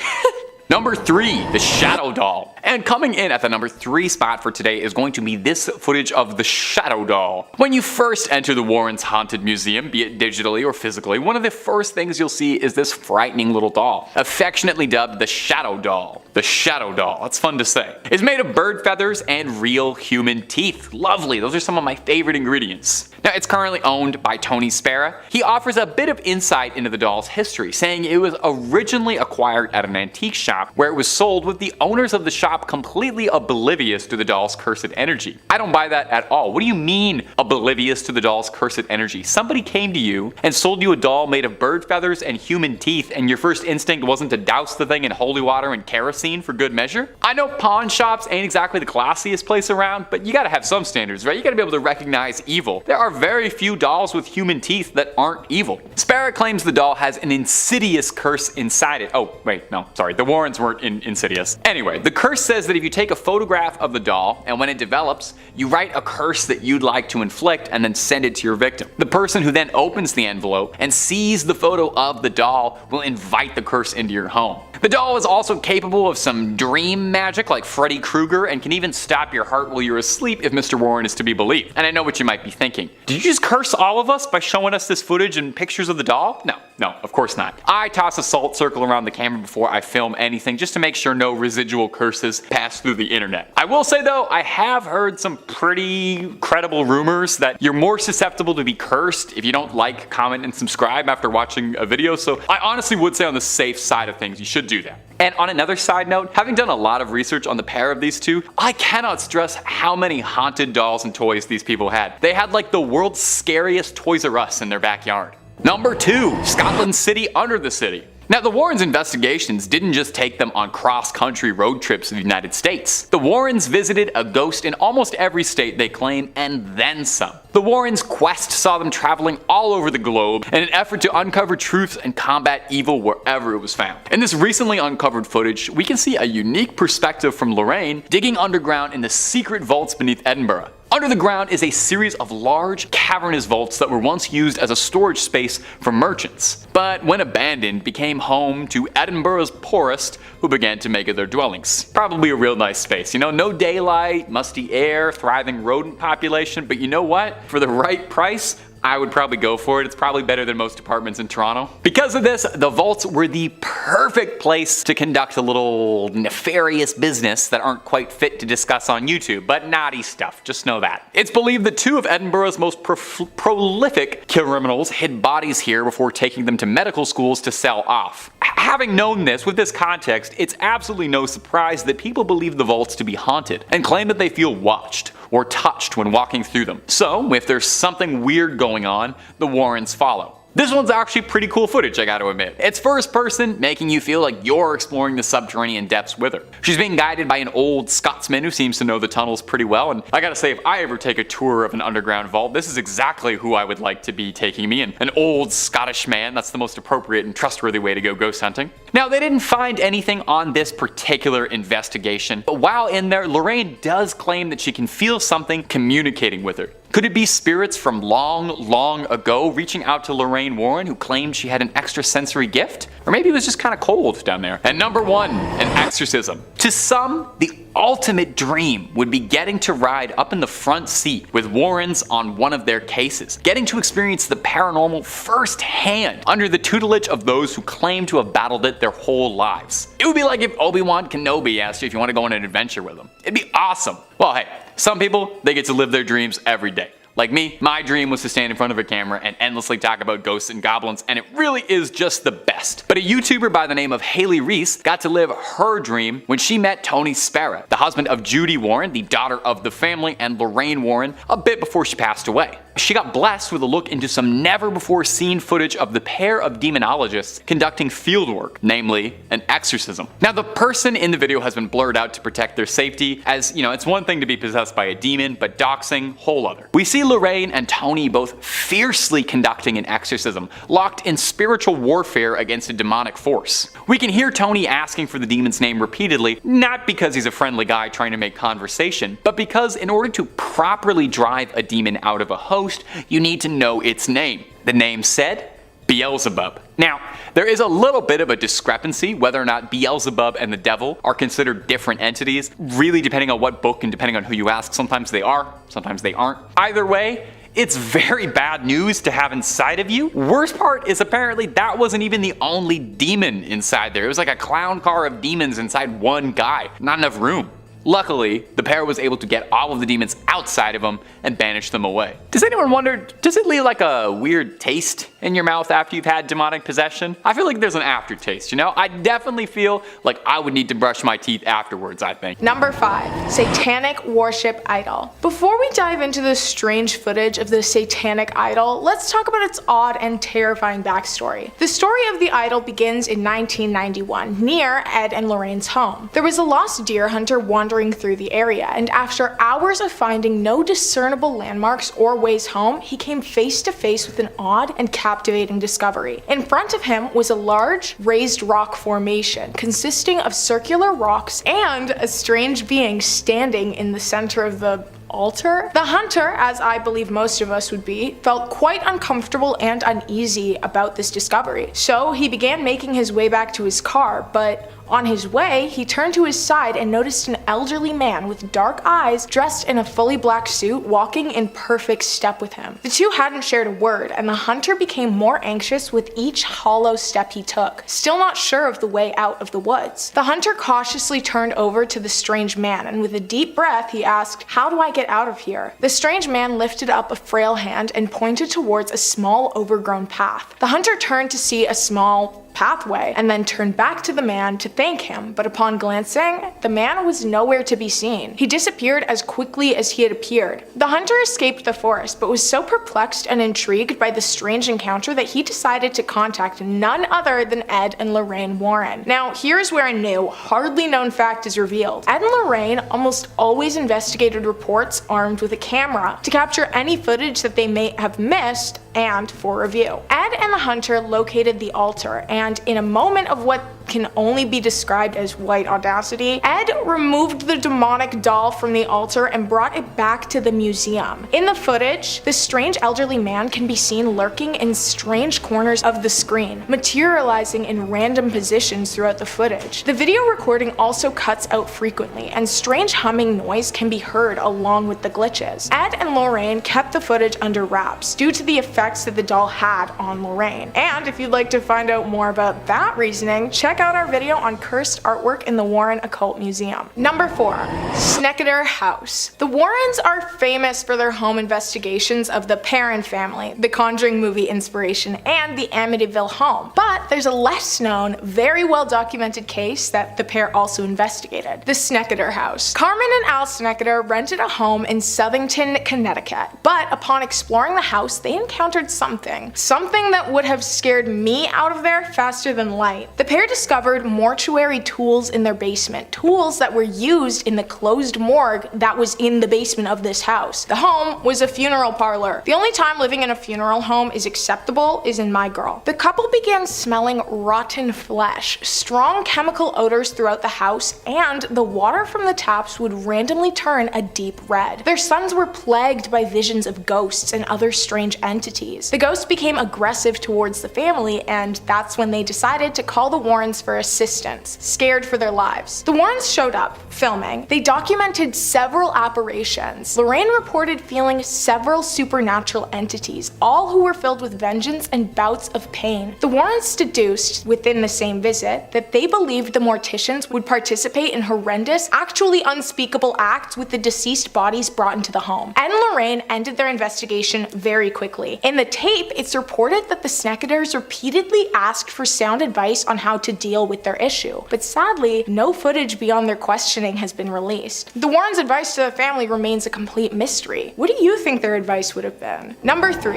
Speaker 12: Number 3, the Shadow Doll. And coming in at the number 3 spot for today is going to be this footage of the Shadow Doll. When you first enter the Warrens' Haunted Museum, be it digitally or physically, one of the first things you'll see is this frightening little doll, affectionately dubbed the Shadow Doll. The Shadow Doll, that's fun to say. It's made of bird feathers and real human teeth. Lovely, those are some of my favorite ingredients. Now, it's currently owned by Tony Spera. He offers a bit of insight into the doll's history, saying it was originally acquired at an antique shop where it was sold with the owners of the shop completely oblivious to the doll's cursed energy. I don't buy that at all. What do you mean oblivious to the doll's cursed energy? Somebody came to you and sold you a doll made of bird feathers and human teeth, and your first instinct wasn't to douse the thing in holy water and kerosene for good measure? I know pawn shops ain't exactly the classiest place around, but you gotta have some standards, right? You gotta be able to recognize evil. There are very few dolls with human teeth that aren't evil. Spera claims the doll has an insidious curse inside it. Oh, wait, no, sorry, the Warrens weren't insidious. Anyway, the curse says that if you take a photograph of the doll, and when it develops, you write a curse that you'd like to inflict and then send it to your victim. The person who then opens the envelope and sees the photo of the doll will invite the curse into your home. The doll is also capable of some dream magic like Freddy Krueger, and can even stop your heart while you're asleep if Mr. Warren is to be believed. And I know what you might be thinking. Did you just curse all of us by showing us this footage and pictures of the doll? No, of course not. I toss a salt circle around the camera before I film anything just to make sure no residual curses pass through the internet. I will say though, I have heard some pretty credible rumors that you're more susceptible to be cursed if you don't like, comment, and subscribe after watching a video, so I honestly would say on the safe side of things, you should do that. And on another side note, having done a lot of research on the pair of these two, I cannot stress how many haunted dolls and toys these people had. They had like the world's scariest Toys R Us in their backyard. Number 2. Scotland City under the city. Now, the Warrens' investigations didn't just take them on cross-country road trips to the United States. The Warrens visited a ghost in almost every state they claim, and then some. The Warrens' quest saw them traveling all over the globe in an effort to uncover truths and combat evil wherever it was found. In this recently uncovered footage, we can see a unique perspective from Lorraine digging underground in the secret vaults beneath Edinburgh. Under the ground is a series of large, cavernous vaults that were once used as a storage space for merchants, but when abandoned became home to Edinburgh's poorest, who began to make it their dwellings. Probably a real nice space, you know, no daylight, musty air, thriving rodent population, but you know what? For the right price, I would probably go for it. It's probably better than most apartments in Toronto. Because of this, the vaults were the perfect place to conduct a little nefarious business that aren't quite fit to discuss on YouTube, but naughty stuff, just know that. It's believed that 2 of Edinburgh's most prolific criminals hid bodies here before taking them to medical schools to sell off. Having known this, with this context, it's absolutely no surprise that people believe the vaults to be haunted and claim that they feel watched or touched when walking through them. So, if there's something weird going on, the Warrens follow. This one's actually pretty cool footage, I gotta admit. It's first person, making you feel like you're exploring the subterranean depths with her. She's being guided by an old Scotsman who seems to know the tunnels pretty well, and I gotta say, if I ever take a tour of an underground vault, this is exactly who I would like to be taking me, and an old Scottish man. That's the most appropriate and trustworthy way to go ghost hunting. Now, they didn't find anything on this particular investigation, but while in there, Lorraine does claim that she can feel something communicating with her. Could it be spirits from long ago reaching out to Lorraine Warren, who claimed she had an extrasensory gift? Or maybe it was just kind of cold down there. And number 1, an exorcism. To some, the ultimate dream would be getting to ride up in the front seat with Warrens on one of their cases, getting to experience the paranormal firsthand under the tutelage of those who claim to have battled it their whole lives. It would be like if Obi-Wan Kenobi asked you if you want to go on an adventure with him. It'd be awesome. Well, hey, some people, they get to live their dreams every day. Like me, my dream was to stand in front of a camera and endlessly talk about ghosts and goblins, and it really is just the best. But a YouTuber by the name of Haley Reese got to live her dream when she met Tony Sparrow, the husband of Judy Warren, the daughter of the family, and Lorraine Warren, a bit before she passed away. She got blessed with a look into some never-before-seen footage of the pair of demonologists conducting fieldwork, namely an exorcism. Now, the person in the video has been blurred out to protect their safety, as, you know, it's one thing to be possessed by a demon, but doxing, whole other. We see Lorraine and Tony both fiercely conducting an exorcism, locked in spiritual warfare against a demonic force. We can hear Tony asking for the demon's name repeatedly, not because he's a friendly guy trying to make conversation, but because in order to properly drive a demon out of a host, you need to know its name. The name said, Beelzebub. Now, there is a little bit of a discrepancy whether or not Beelzebub and the devil are considered different entities, really depending on what book and depending on who you ask. Sometimes they are, sometimes they aren't. Either way, it's very bad news to have inside of you. Worst part is apparently that wasn't even the only demon inside there. It was like a clown car of demons inside one guy. Not enough room. Luckily, the pair was able to get all of the demons outside of them and banish them away. Does anyone wonder, does it leave like a weird taste in your mouth after you've had demonic possession? I feel like there's an aftertaste, you know? I definitely feel like I would need to brush my teeth afterwards, I think.
Speaker 13: Number 5, satanic worship idol. Before we dive into the strange footage of the satanic idol, let's talk about its odd and terrifying backstory. The story of the idol begins in 1991, near Ed and Lorraine's home. There was a lost deer hunter wandering through the area, and after hours of finding no discernible landmarks or ways home, he came face to face with an odd and captivating discovery. In front of him was a large, raised rock formation consisting of circular rocks and a strange being standing in the center of the altar. The hunter, as I believe most of us would be, felt quite uncomfortable and uneasy about this discovery. So he began making his way back to his car, but on his way, he turned to his side and noticed an elderly man with dark eyes dressed in a fully black suit walking in perfect step with him. The two hadn't shared a word, and the hunter became more anxious with each hollow step he took, still not sure of the way out of the woods. The hunter cautiously turned over to the strange man, and with a deep breath, he asked, "How do I get out of here?" The strange man lifted up a frail hand and pointed towards a small overgrown path. The hunter turned to see a small pathway and then turned back to the man to thank him, but upon glancing, the man was nowhere to be seen. He disappeared as quickly as he had appeared. The hunter escaped the forest, but was so perplexed and intrigued by the strange encounter that he decided to contact none other than Ed and Lorraine Warren. Now, here's where a new, hardly known fact is revealed. Ed and Lorraine almost always investigated reports armed with a camera to capture any footage that they may have missed and for review. Ed and the hunter located the altar, and in a moment of what can only be described as white audacity, Ed removed the demonic doll from the altar and brought it back to the museum. In the footage, the strange elderly man can be seen lurking in strange corners of the screen, materializing in random positions throughout the footage. The video recording also cuts out frequently, and strange humming noise can be heard along with the glitches. Ed and Lorraine kept the footage under wraps due to the effects that the doll had on Lorraine. And if you'd like to find out more about that reasoning, check out our video on cursed artwork in the Warren Occult Museum. Number 4. Snecketer House. The Warrens are famous for their home investigations of the Perron family, the Conjuring movie inspiration, and the Amityville home. But there's a less known, very well documented case that the pair also investigated, the Snecketer House. Carmen and Al Snecketer rented a home in Southington, Connecticut, but upon exploring the house, they encountered something that would have scared me out of there faster than light. The pair discovered mortuary tools in their basement, tools that were used in the closed morgue that was in the basement of this house. The home was a funeral parlor. The only time living in a funeral home is acceptable is in My Girl. The couple began smelling rotten flesh, strong chemical odors throughout the house, and the water from the taps would randomly turn a deep red. Their sons were plagued by visions of ghosts and other strange entities. The ghosts became aggressive towards the family, and that's when they decided to call the Warrens for assistance, scared for their lives. The Warrens showed up, filming. They documented several apparitions. Lorraine reported feeling several supernatural entities, all who were filled with vengeance and bouts of pain. The Warrens deduced, within the same visit, that they believed the morticians would participate in horrendous, actually unspeakable acts with the deceased bodies brought into the home. Ed and Lorraine ended their investigation very quickly. In the tape, it's reported that the Snecketers repeatedly asked for sound advice on how to deal with their issue, but sadly, no footage beyond their questioning has been released. The Warrens' advice to the family remains a complete mystery. What do you think their advice would have been? Number 3.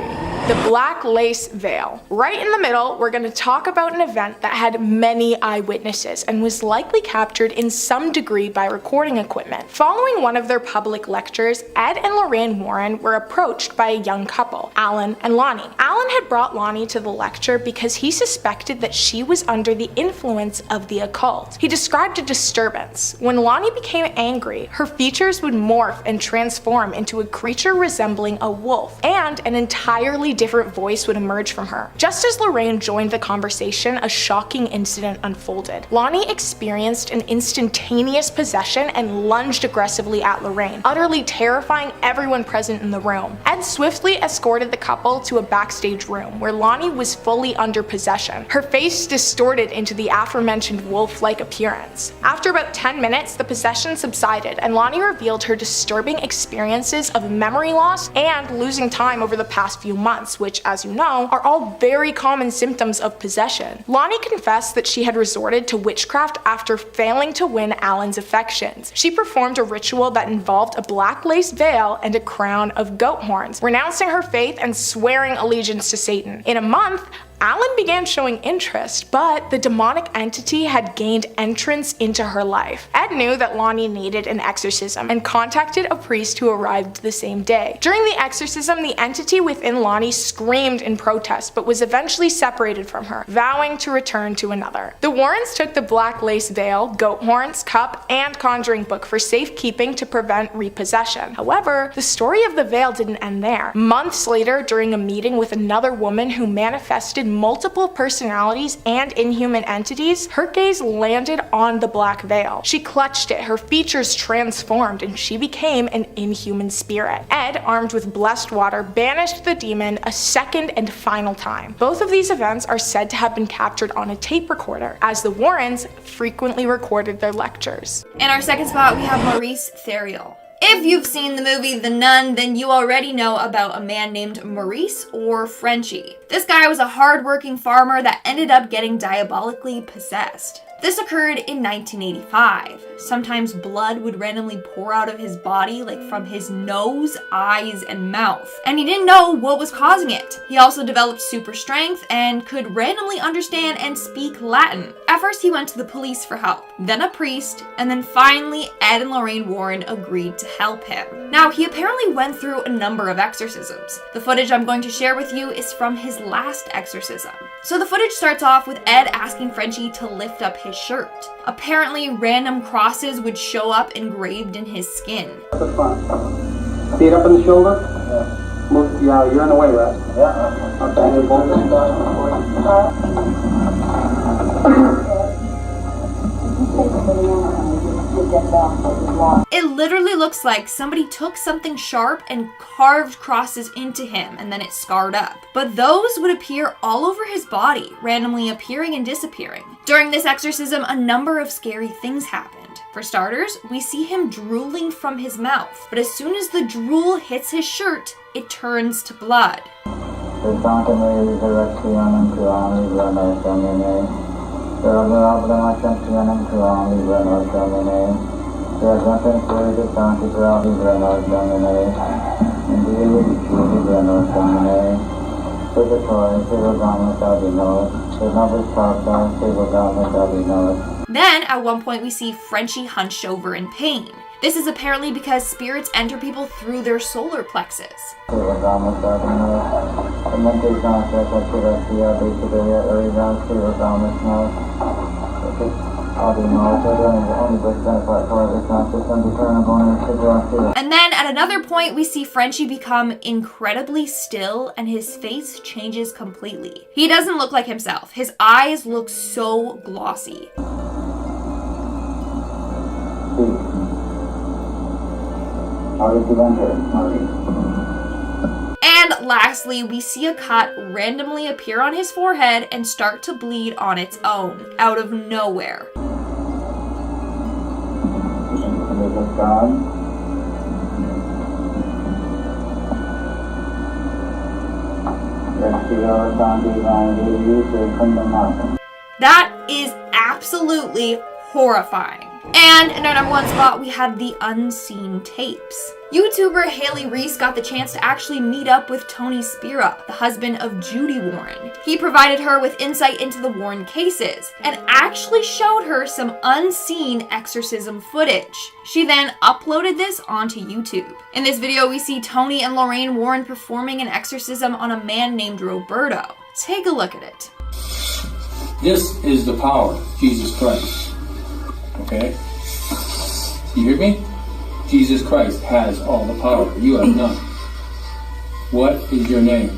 Speaker 13: The Black Lace Veil. Right in the middle, we're going to talk about an event that had many eyewitnesses and was likely captured in some degree by recording equipment. Following one of their public lectures, Ed and Lorraine Warren were approached by a young couple, Alan and Lonnie. Alan had brought Lonnie to the lecture because he suspected that she was under the influence of the occult. He described a disturbance. When Lonnie became angry, her features would morph and transform into a creature resembling a wolf, and an entirely different voice would emerge from her. Just as Lorraine joined the conversation, a shocking incident unfolded. Lonnie experienced an instantaneous possession and lunged aggressively at Lorraine, utterly terrifying everyone present in the room. Ed swiftly escorted the couple to a backstage room where Lonnie was fully under possession, her face distorted into the aforementioned wolf-like appearance. After about 10 minutes, the possession subsided, and Lonnie revealed her disturbing experiences of memory loss and losing time over the past few months, which, as you know, are all very common symptoms of possession. Lonnie confessed that she had resorted to witchcraft after failing to win Alan's affections. She performed a ritual that involved a black lace veil and a crown of goat horns, renouncing her faith and swearing allegiance to Satan. In a month, Alan began showing interest, but the demonic entity had gained entrance into her life. Ed knew that Lonnie needed an exorcism and contacted a priest who arrived the same day. During the exorcism, the entity within Lonnie screamed in protest, but was eventually separated from her, vowing to return to another. The Warrens took the black lace veil, goat horns, cup, and conjuring book for safekeeping to prevent repossession. However, the story of the veil didn't end there. Months later, during a meeting with another woman who manifested multiple personalities and inhuman entities, her gaze landed on the black veil. She clutched it, her features transformed, and she became an inhuman spirit. Ed, armed with blessed water, banished the demon a second and final time. Both of these events are said to have been captured on a tape recorder, as the Warrens frequently recorded their lectures.
Speaker 2: In our second spot, we have Maurice Theriault. If you've seen the movie The Nun, then you already know about a man named Maurice or Frenchie. This guy was a hard-working farmer that ended up getting diabolically possessed. This occurred in 1985. Sometimes blood would randomly pour out of his body, like from his nose, eyes, and mouth. And he didn't know what was causing it. He also developed super strength and could randomly understand and speak Latin. At first he went to the police for help, then a priest, and then finally Ed and Lorraine Warren agreed to help him. Now, he apparently went through a number of exorcisms. The footage I'm going to share with you is from his last exorcism. So the footage starts off with Ed asking Frenchie to lift up his shirt. Apparently, random crosses would show up engraved in his skin.
Speaker 14: At the front. Feet up in the shoulder? Yeah. Move, yeah, you're in the way, right? Yeah. Okay, you're both in
Speaker 2: It literally looks like somebody took something sharp and carved crosses into him, and then it scarred up. But those would appear all over his body, randomly appearing and disappearing. During this exorcism, a number of scary things happened. For starters, we see him drooling from his mouth, but as soon as the drool hits his shirt, it turns to blood. Then, at one point, we see Frenchie hunched over in pain. This is apparently because spirits enter people through their solar plexus. And then at another point, we see Frenchie become incredibly still and his face changes completely. He doesn't look like himself. His eyes look so glossy. And lastly, we see a cut randomly appear on his forehead and start to bleed on its own, out of nowhere. That is absolutely horrifying. And in our number one spot, we had the unseen tapes. YouTuber Haley Reese got the chance to actually meet up with Tony Spira, the husband of Judy Warren. He provided her with insight into the Warren cases and actually showed her some unseen exorcism footage. She then uploaded this onto YouTube. In this video, we see Tony and Lorraine Warren performing an exorcism on a man named Roberto. Take a look at it.
Speaker 10: This is the power, Jesus Christ. Okay? You hear me? Jesus Christ has all the power. You have none. What is your name?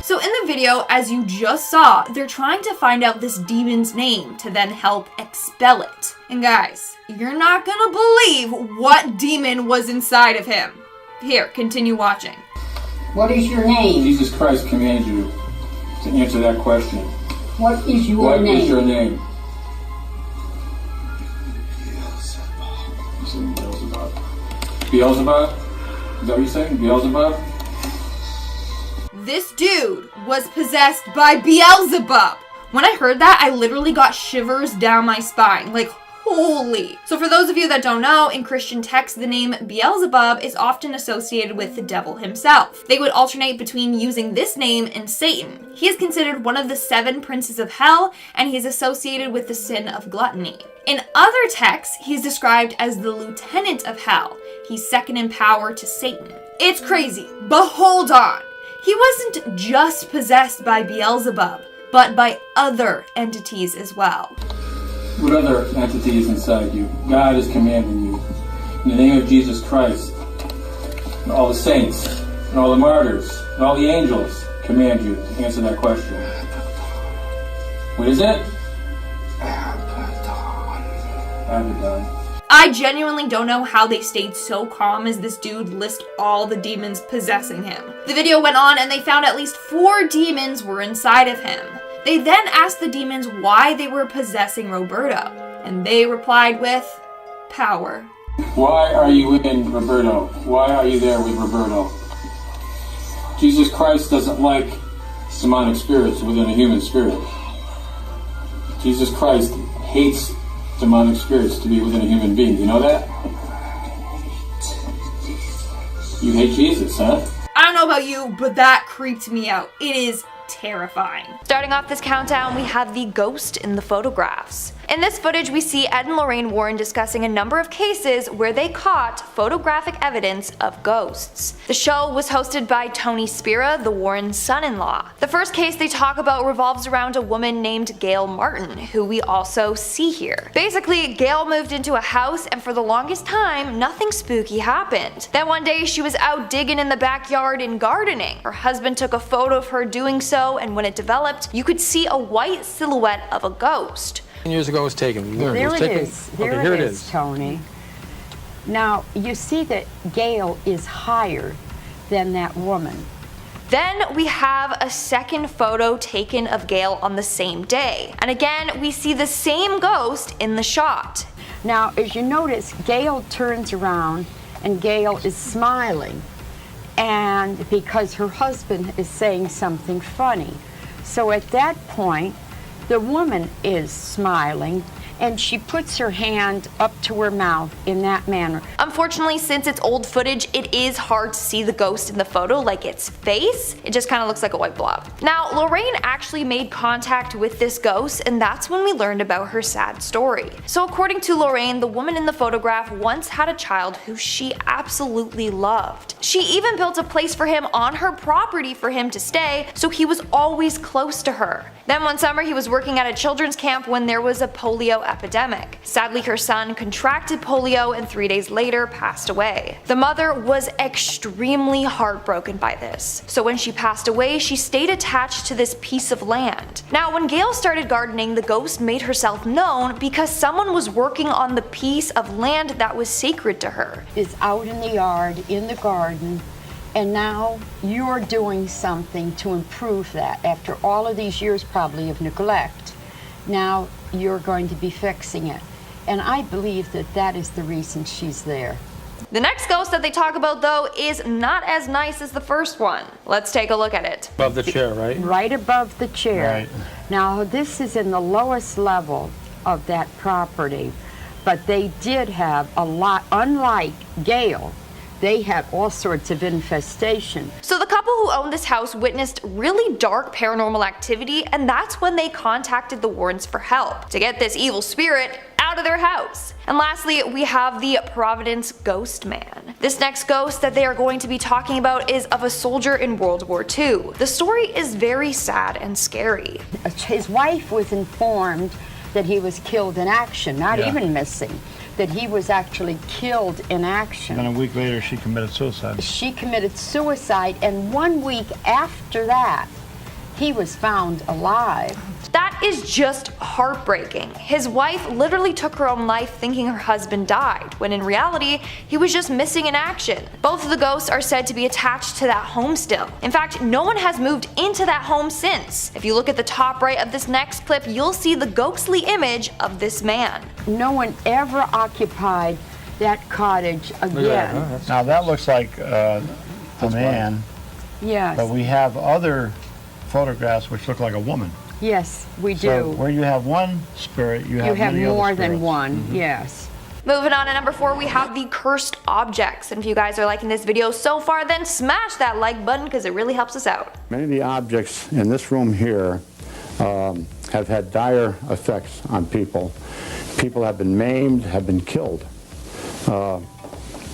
Speaker 2: So in the video, as you just saw, they're trying to find out this demon's name to then help expel it. And guys, you're not gonna believe what demon was inside of him. Here, continue watching.
Speaker 15: What is your name?
Speaker 10: Jesus Christ commanded you to answer that question.
Speaker 15: What is your
Speaker 10: What
Speaker 15: name?
Speaker 10: is your name? Beelzebub? Is that what you're saying? Beelzebub?
Speaker 2: This dude was possessed by Beelzebub. When I heard that, I literally got shivers down my spine. Like, holy. So for those of you that don't know, in Christian texts, the name Beelzebub is often associated with the devil himself. They would alternate between using this name and Satan. He is considered one of the 7 princes of hell, and he is associated with the sin of gluttony. In other texts, he's described as the lieutenant of hell. He's second in power to Satan. It's crazy, but hold on. He wasn't just possessed by Beelzebub, but by other entities as well.
Speaker 10: What other entity is inside you? God is commanding you. In the name of Jesus Christ, and all the saints, and all the martyrs, and all the angels command you to answer that question. What is it? Abaddon.
Speaker 2: I genuinely don't know how they stayed so calm as this dude lists all the demons possessing him. The video went on and they found at least 4 demons were inside of him. They then asked the demons why they were possessing Roberto, and they replied with power.
Speaker 10: Why are you in Roberto? Why are you there with Roberto? Jesus Christ doesn't like demonic spirits within a human spirit. Jesus Christ hates demonic spirits to be within a human being. You know that? You hate Jesus, huh?
Speaker 2: I don't know about you, but that creeped me out. It is terrifying.
Speaker 7: Starting off this countdown, we have the ghost in the photographs. In this footage, we see Ed and Lorraine Warren discussing a number of cases where they caught photographic evidence of ghosts. The show was hosted by Tony Spira, the Warrens' son-in-law. The first case they talk about revolves around a woman named Gail Martin, who we also see here. Basically, Gail moved into a house and for the longest time, nothing spooky happened. Then one day she was out digging in the backyard and gardening. Her husband took a photo of her doing so, and when it developed, you could see a white silhouette of a ghost.
Speaker 11: Years ago it was taken.
Speaker 9: There it is.
Speaker 11: Okay, here it is,
Speaker 9: Tony. Now, you see that Gail is higher than that woman.
Speaker 7: Then we have a second photo taken of Gail on the same day. And again, we see the same ghost in the shot.
Speaker 9: Now, as you notice, Gail turns around and Gail is smiling. And because her husband is saying something funny. So at that point, the woman is smiling, and she puts her hand up to her mouth in that manner.
Speaker 7: Unfortunately, since it's old footage, it is hard to see the ghost in the photo, like its face. It just kind of looks like a white blob. Now, Lorraine actually made contact with this ghost, and that's when we learned about her sad story. So according to Lorraine, the woman in the photograph once had a child who she absolutely loved. She even built a place for him on her property for him to stay, so he was always close to her. Then one summer, he was working at a children's camp when there was a polio epidemic. Sadly, her son contracted polio and 3 days later passed away. The mother was extremely heartbroken by this. So when she passed away, she stayed attached to this piece of land. Now, when Gail started gardening, the ghost made herself known because someone was working on the piece of land that was sacred to her.
Speaker 9: Is out in the yard, in the garden, and now you're doing something to improve that. After all of these years probably of neglect, now you're going to be fixing it. And I believe that that is the reason she's there.
Speaker 7: The next ghost that they talk about, though, is not as nice as the first one. Let's take a look at it.
Speaker 11: Above the chair, right?
Speaker 9: Right above the chair.
Speaker 6: Right.
Speaker 9: Now, this is in the lowest level of that property, but they did have a lot, unlike Gail, they had all sorts of infestation.
Speaker 7: So the couple who owned this house witnessed really dark paranormal activity, and that's when they contacted the Warrens for help to get this evil spirit out of their house. And lastly, we have the Providence Ghost Man. This next ghost that they are going to be talking about is of a soldier in World War II. The story is very sad and scary.
Speaker 9: His wife was informed that he was killed in action, not even missing, that he was actually killed in action.
Speaker 6: And then a week later, she committed suicide.
Speaker 9: She committed suicide, and 1 week after that, he was found alive.
Speaker 7: That is just heartbreaking. His wife literally took her own life thinking her husband died, when in reality, he was just missing in action. Both of the ghosts are said to be attached to that home still. In fact, no one has moved into that home since. If you look at the top right of this next clip, you'll see the ghostly image of this man.
Speaker 9: No one ever occupied that cottage again.
Speaker 6: Now that looks like a man.
Speaker 9: Yes.
Speaker 6: But we have other photographs which look like a woman.
Speaker 9: Yes, we do.
Speaker 6: So where you have one spirit, you have many
Speaker 9: more
Speaker 6: other
Speaker 9: than
Speaker 6: spirits.
Speaker 9: one, yes.
Speaker 7: Moving on to number 4, we have the cursed objects. And if you guys are liking this video so far, then smash that like button because it really helps us out.
Speaker 6: Many of the objects in this room here have had dire effects on people. People have been maimed, have been killed.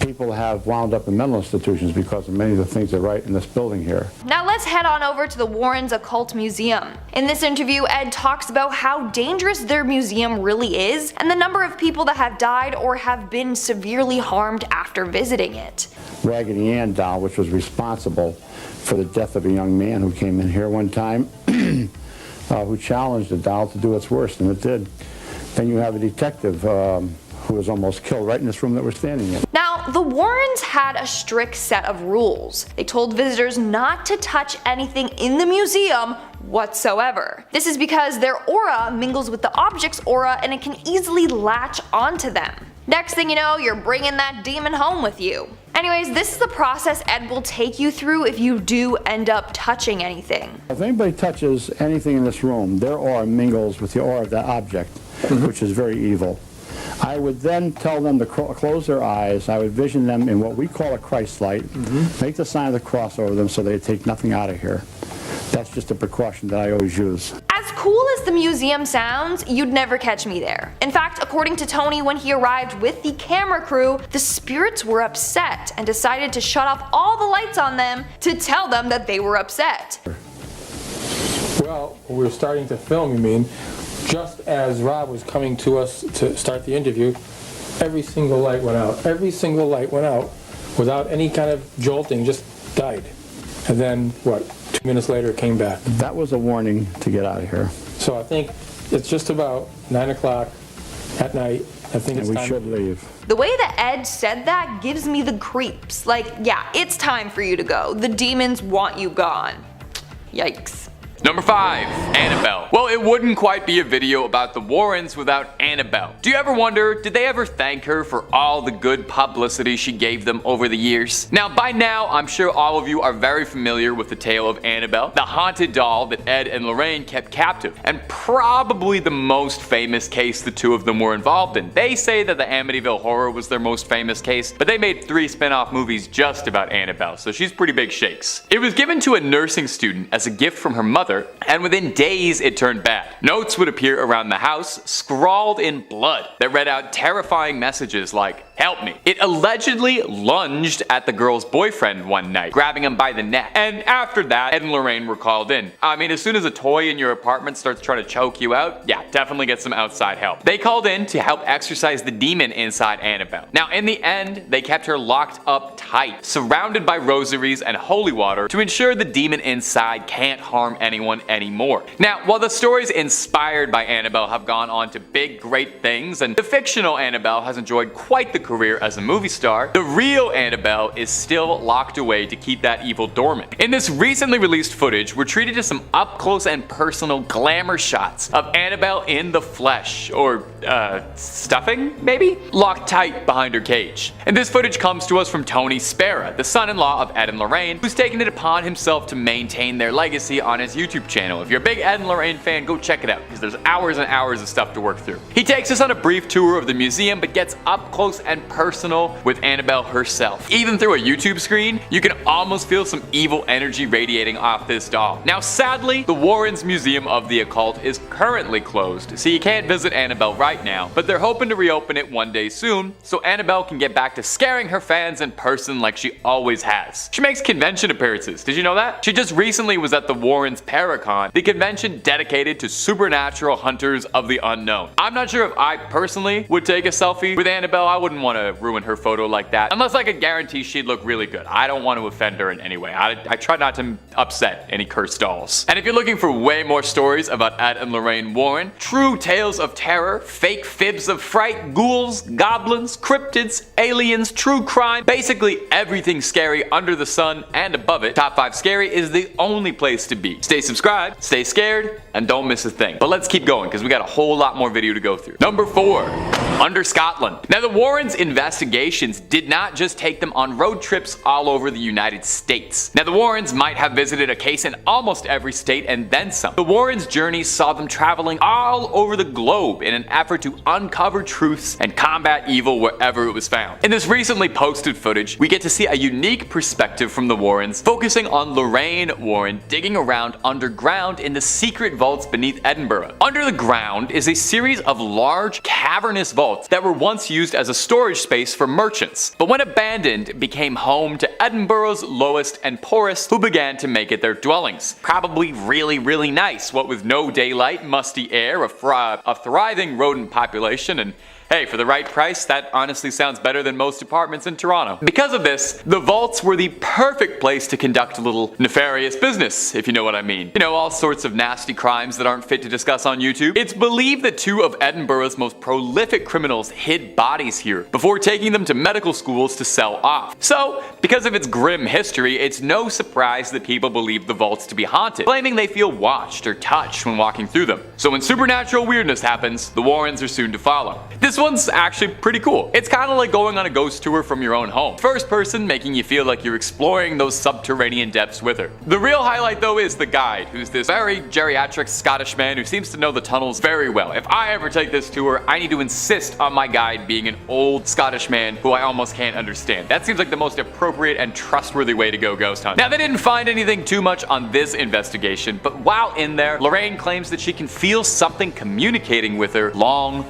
Speaker 6: People have wound up in mental institutions because of many of the things they write in this building here.
Speaker 7: Now let's head on over to the Warrens Occult Museum. In this interview, Ed talks about how dangerous their museum really is and the number of people that have died or have been severely harmed after visiting it.
Speaker 6: Raggedy Ann doll, which was responsible for the death of a young man who came in here one time, who challenged the doll to do its worst, and it did. Then you have a detective who was almost killed right in this room that we're standing in.
Speaker 7: Now, the Warrens had a strict set of rules. They told visitors not to touch anything in the museum whatsoever. This is because their aura mingles with the object's aura and it can easily latch onto them.
Speaker 2: Next thing you know, you're bringing that demon home with you. Anyways, this is the process Ed will take you through if you do end up touching anything.
Speaker 6: If anybody touches anything in this room, their aura mingles with the aura of that object, which is very evil. I would then tell them to close their eyes. I would vision them in what we call a Christ light, make the sign of the cross over them so they take nothing out of here. That's just a precaution that I always use.
Speaker 2: As cool as the museum sounds, you'd never catch me there. In fact, according to Tony, when he arrived with the camera crew, the spirits were upset and decided to shut off all the lights on them to tell them that they were upset.
Speaker 11: Well, we were starting to film, you mean, just as Rob was coming to us to start the interview, every single light went out. Every single light went out without any kind of jolting, just died. And then, what, 2 minutes later it came back.
Speaker 6: That was a warning to get out of here.
Speaker 11: So I think it's just about 9 o'clock at night. I think it's time.
Speaker 6: We should leave.
Speaker 2: The way that Ed said that gives me the creeps. Like, yeah, it's time for you to go. The demons want you gone. Yikes.
Speaker 12: Number 5. Annabelle. Well, it wouldn't quite be a video about the Warrens without Annabelle. Do you ever wonder, did they ever thank her for all the good publicity she gave them over the years? Now, by now, I'm sure all of you are very familiar with the tale of Annabelle, the haunted doll that Ed and Lorraine kept captive, and probably the most famous case the two of them were involved in. They say that the Amityville Horror was their most famous case, but they made 3 spin-off movies just about Annabelle, so she's pretty big shakes. It was given to a nursing student as a gift from her mother, and within days it turned bad. Notes would appear around the house, scrawled in blood, that read out terrifying messages like, "Help me." It allegedly lunged at the girl's boyfriend one night, grabbing him by the neck. And after that, Ed and Lorraine were called in. I mean, as soon as a toy in your apartment starts trying to choke you out, yeah, definitely get some outside help. They called in to help exorcise the demon inside Annabelle. Now, in the end, they kept her locked up tight, surrounded by rosaries and holy water to ensure the demon inside can't harm anyone anymore. Now, while the stories inspired by Annabelle have gone on to big, great things, and the fictional Annabelle has enjoyed quite the career as a movie star, the real Annabelle is still locked away to keep that evil dormant. In this recently released footage, we're treated to some up-close and personal glamour shots of Annabelle in the flesh, or stuffing, maybe? Locked tight behind her cage. And this footage comes to us from Tony Spera, the son-in-law of Ed and Lorraine, who's taken it upon himself to maintain their legacy on his YouTube channel. If you're a big Ed and Lorraine fan, go check it out, because there's hours and hours of stuff to work through. He takes us on a brief tour of the museum, but gets up close and personal with Annabelle herself. Even through a YouTube screen, you can almost feel some evil energy radiating off this doll. Now, sadly, the Warrens Museum of the Occult is currently closed, so you can't visit Annabelle right now, but they're hoping to reopen it one day soon, so Annabelle can get back to scaring her fans in person like she always has. She makes convention appearances, did you know that? She just recently was at the Warrens Paracon, the convention dedicated to supernatural hunters of the unknown. I'm not sure if I personally would take a selfie with Annabelle. I wouldn't want to ruin her photo like that, unless I could guarantee she'd look really good. I don't want to offend her in any way. I try not to upset any cursed dolls. And if you're looking for way more stories about Ed and Lorraine Warren, true tales of terror, fake fibs of fright, ghouls, goblins, cryptids, aliens, true crime, basically everything scary under the sun and above it, Top 5 Scary is the only place to be. Stay subscribed, stay scared, and don't miss a thing. But let's keep going, because we got a whole lot more video to go through. Number 4. Under Scotland. Now, the Warrens' investigations did not just take them on road trips all over the United States. Now, the Warrens might have visited a case in almost every state and then some. The Warrens' journeys saw them traveling all over the globe in an effort to uncover truths and combat evil wherever it was found. In this recently posted footage, we get to see a unique perspective from the Warrens, focusing on Lorraine Warren digging around underground in the secret vaults beneath Edinburgh. Under the ground is a series of large, cavernous vaults that were once used as a storage space for merchants, but when abandoned, became home to Edinburgh's lowest and poorest, who began to make it their dwellings. Probably really nice, what with no daylight, musty air, a thriving rodent population, and hey, for the right price, that honestly sounds better than most apartments in Toronto. Because of this, the vaults were the perfect place to conduct a little nefarious business, if you know what I mean. You know, all sorts of nasty crimes that aren't fit to discuss on YouTube. It's believed that 2 of Edinburgh's most prolific criminals hid bodies here before taking them to medical schools to sell off. So, because of its grim history, it's no surprise that people believe the vaults to be haunted, claiming they feel watched or touched when walking through them. So when supernatural weirdness happens, the Warrens are soon to follow. This one's actually pretty cool. It's kind of like going on a ghost tour from your own home. First person, making you feel like you're exploring those subterranean depths with her. The real highlight though is the guide, who's this very geriatric Scottish man who seems to know the tunnels very well. If I ever take this tour, I need to insist on my guide being an old Scottish man who I almost can't understand. That seems like the most appropriate and trustworthy way to go ghost hunt. Now, they didn't find anything too much on this investigation, but while in there, Lorraine claims that she can feel something communicating with her long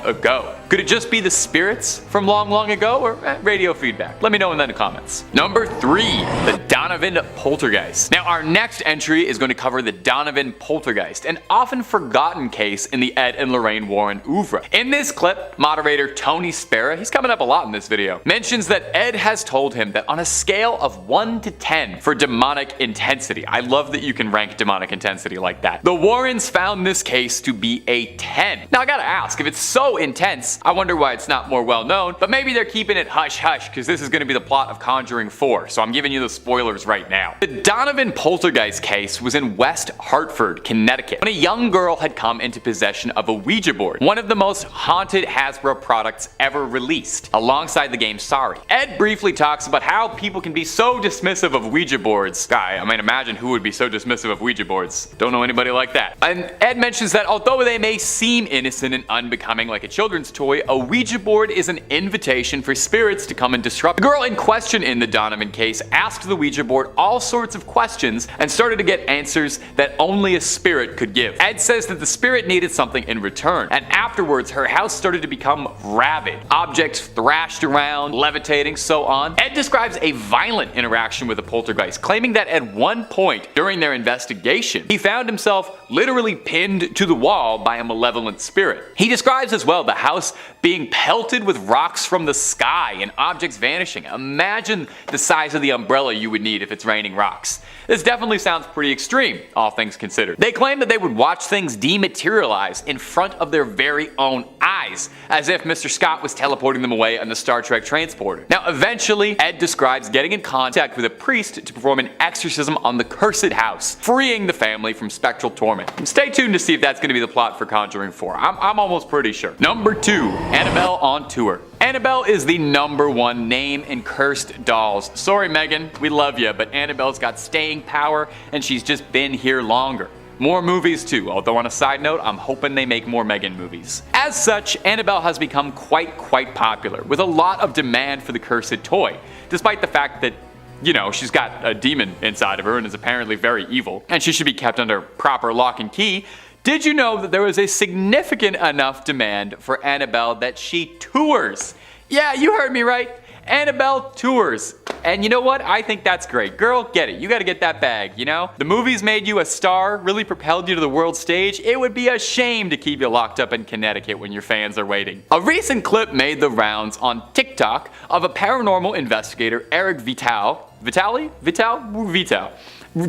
Speaker 12: ago. Could it just be the spirits from long ago, or radio feedback? Let me know in the comments. Number 3, the Donovan poltergeist. Now, our next entry is going to cover the Donovan poltergeist, an often forgotten case in the Ed and Lorraine Warren oeuvre. In this clip, moderator Tony Spera, he's coming up a lot in this video, mentions that Ed has told him that on a scale of 1 to 10 for demonic intensity, I love that you can rank demonic intensity like that, the Warrens found this case to be a 10. Now, I gotta ask, if it's so intense, I wonder why it's not more well known, but maybe they're keeping it hush hush because this is going to be the plot of Conjuring 4, so I'm giving you the spoilers right now. The Donovan poltergeist case was in West Hartford, Connecticut, when a young girl had come into possession of a Ouija board, one of the most haunted Hasbro products ever released, alongside the game Sorry. Ed briefly talks about how people can be so dismissive of Ouija boards. I mean, imagine who would be so dismissive of Ouija boards. Don't know anybody like that. And Ed mentions that although they may seem innocent and unbecoming like a children's toy, a Ouija board is an invitation for spirits to come and disrupt. The girl in question in the Donovan case asked the Ouija board all sorts of questions and started to get answers that only a spirit could give. Ed says that the spirit needed something in return, and afterwards her house started to become rabid. Objects thrashed around, levitating, so on. Ed describes a violent interaction with a poltergeist, claiming that at one point during their investigation, he found himself literally pinned to the wall by a malevolent spirit. He describes as well the house being pelted with rocks from the sky and objects vanishing. Imagine the size of the umbrella you would need if it's raining rocks. This definitely sounds pretty extreme, all things considered. They claim that they would watch things dematerialize in front of their very own eyes, as if Mr. Scott was teleporting them away on the Star Trek transporter. Now, eventually, Ed describes getting in contact with a priest to perform an exorcism on the cursed house, freeing the family from spectral torment. And stay tuned to see if that's going to be the plot for Conjuring 4. I'm almost pretty sure. Number 2, Annabelle on tour. Annabelle is the #1 name in cursed dolls. Sorry, Megan, we love you, but Annabelle's got staying power and she's just been here longer. More movies too, although on a side note, I'm hoping they make more Megan movies. As such, Annabelle has become quite popular, with a lot of demand for the cursed toy, despite the fact that, you know, she's got a demon inside of her and is apparently very evil, and she should be kept under proper lock and key. Did you know that there was a significant enough demand for Annabelle that she tours? Yeah, you heard me right. Annabelle tours. And you know what? I think that's great. Girl, get it. You gotta get that bag, you know? The movies made you a star, really propelled you to the world stage. It would be a shame to keep you locked up in Connecticut when your fans are waiting. A recent clip made the rounds on TikTok of a paranormal investigator, Eric Vital,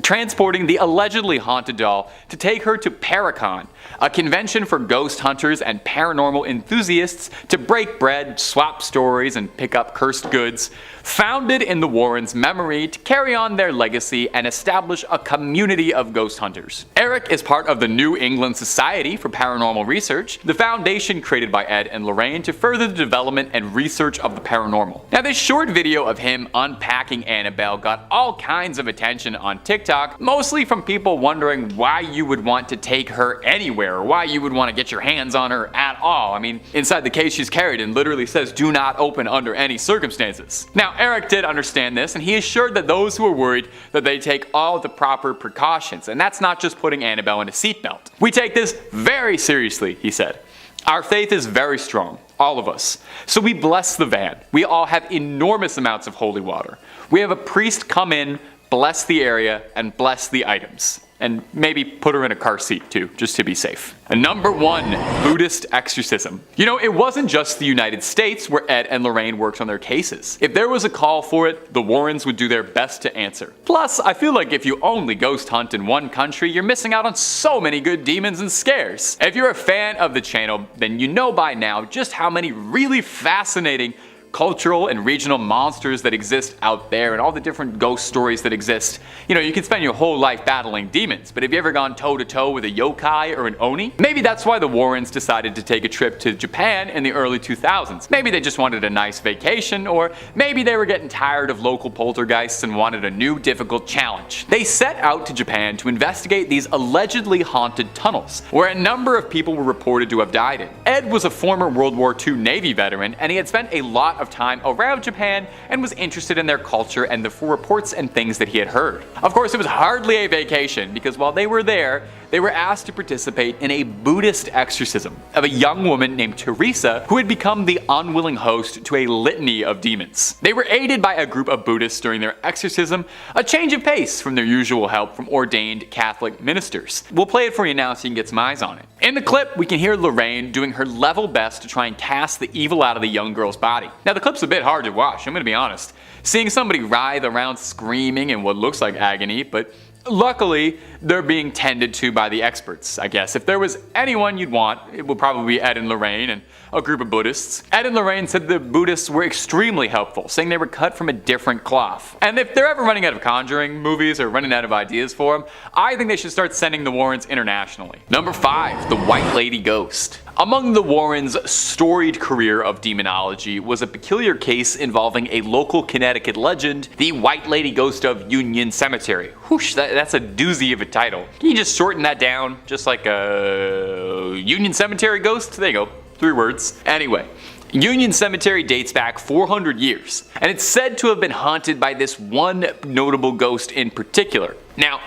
Speaker 12: transporting the allegedly haunted doll to take her to Paracon, a convention for ghost hunters and paranormal enthusiasts to break bread, swap stories, and pick up cursed goods. Founded in the Warrens' memory to carry on their legacy and establish a community of ghost hunters. Eric is part of the New England Society for Paranormal Research, the foundation created by Ed and Lorraine to further the development and research of the paranormal. Now, this short video of him unpacking Annabelle got all kinds of attention on TikTok, mostly from people wondering why you would want to take her anywhere, or why you would want to get your hands on her at all. I mean, inside the case she's carried in literally says do not open under any circumstances. Now, Eric did understand this, and he assured that those who are worried that they take all the proper precautions, and that's not just putting Annabelle in a seatbelt. We take this very seriously, he said. Our faith is very strong, all of us. So we bless the van. We all have enormous amounts of holy water. We have a priest come in, bless the area, and bless the items. And maybe put her in a car seat too, just to be safe. And number 1, Buddhist exorcism. You know, it wasn't just the United States where Ed and Lorraine worked on their cases. If there was a call for it, the Warrens would do their best to answer. Plus, I feel like if you only ghost hunt in one country, you're missing out on so many good demons and scares. If you're a fan of the channel, then you know by now just how many really fascinating, cultural and regional monsters that exist out there and all the different ghost stories that exist, you know, you can spend your whole life battling demons, but have you ever gone toe to toe with a yokai or an oni? Maybe that's why the Warrens decided to take a trip to Japan in the early 2000s. Maybe they just wanted a nice vacation, or maybe they were getting tired of local poltergeists and wanted a new difficult challenge. They set out to Japan to investigate these allegedly haunted tunnels, where a number of people were reported to have died in. Ed was a former World War II Navy veteran, and he had spent a lot of time around Japan and was interested in their culture and the reports and things that he had heard. Of course, it was hardly a vacation, because while they were there, they were asked to participate in a Buddhist exorcism of a young woman named Teresa who had become the unwilling host to a litany of demons. They were aided by a group of Buddhists during their exorcism, a change of pace from their usual help from ordained Catholic ministers. We'll play it for you now so you can get some eyes on it. In the clip, we can hear Lorraine doing her level best to try and cast the evil out of the young girl's body. Now, the clip's a bit hard to watch, I'm gonna be honest. Seeing somebody writhe around screaming in what looks like agony, but luckily, they're being tended to by the experts, I guess. If there was anyone you'd want, it would probably be Ed and Lorraine and a group of Buddhists. Ed and Lorraine said the Buddhists were extremely helpful, saying they were cut from a different cloth. And if they're ever running out of Conjuring movies or running out of ideas for them, I think they should start sending the Warrens internationally. Number 5, the White Lady Ghost. Among the Warrens' storied career of demonology was a peculiar case involving a local Connecticut legend, the White Lady Ghost of Union Cemetery. Whoosh, that's a doozy of a title. Can you just shorten that down, just like a Union Cemetery Ghost? There you go, 3 words. Anyway, Union Cemetery dates back 400 years, and it's said to have been haunted by this one notable ghost in particular. Now,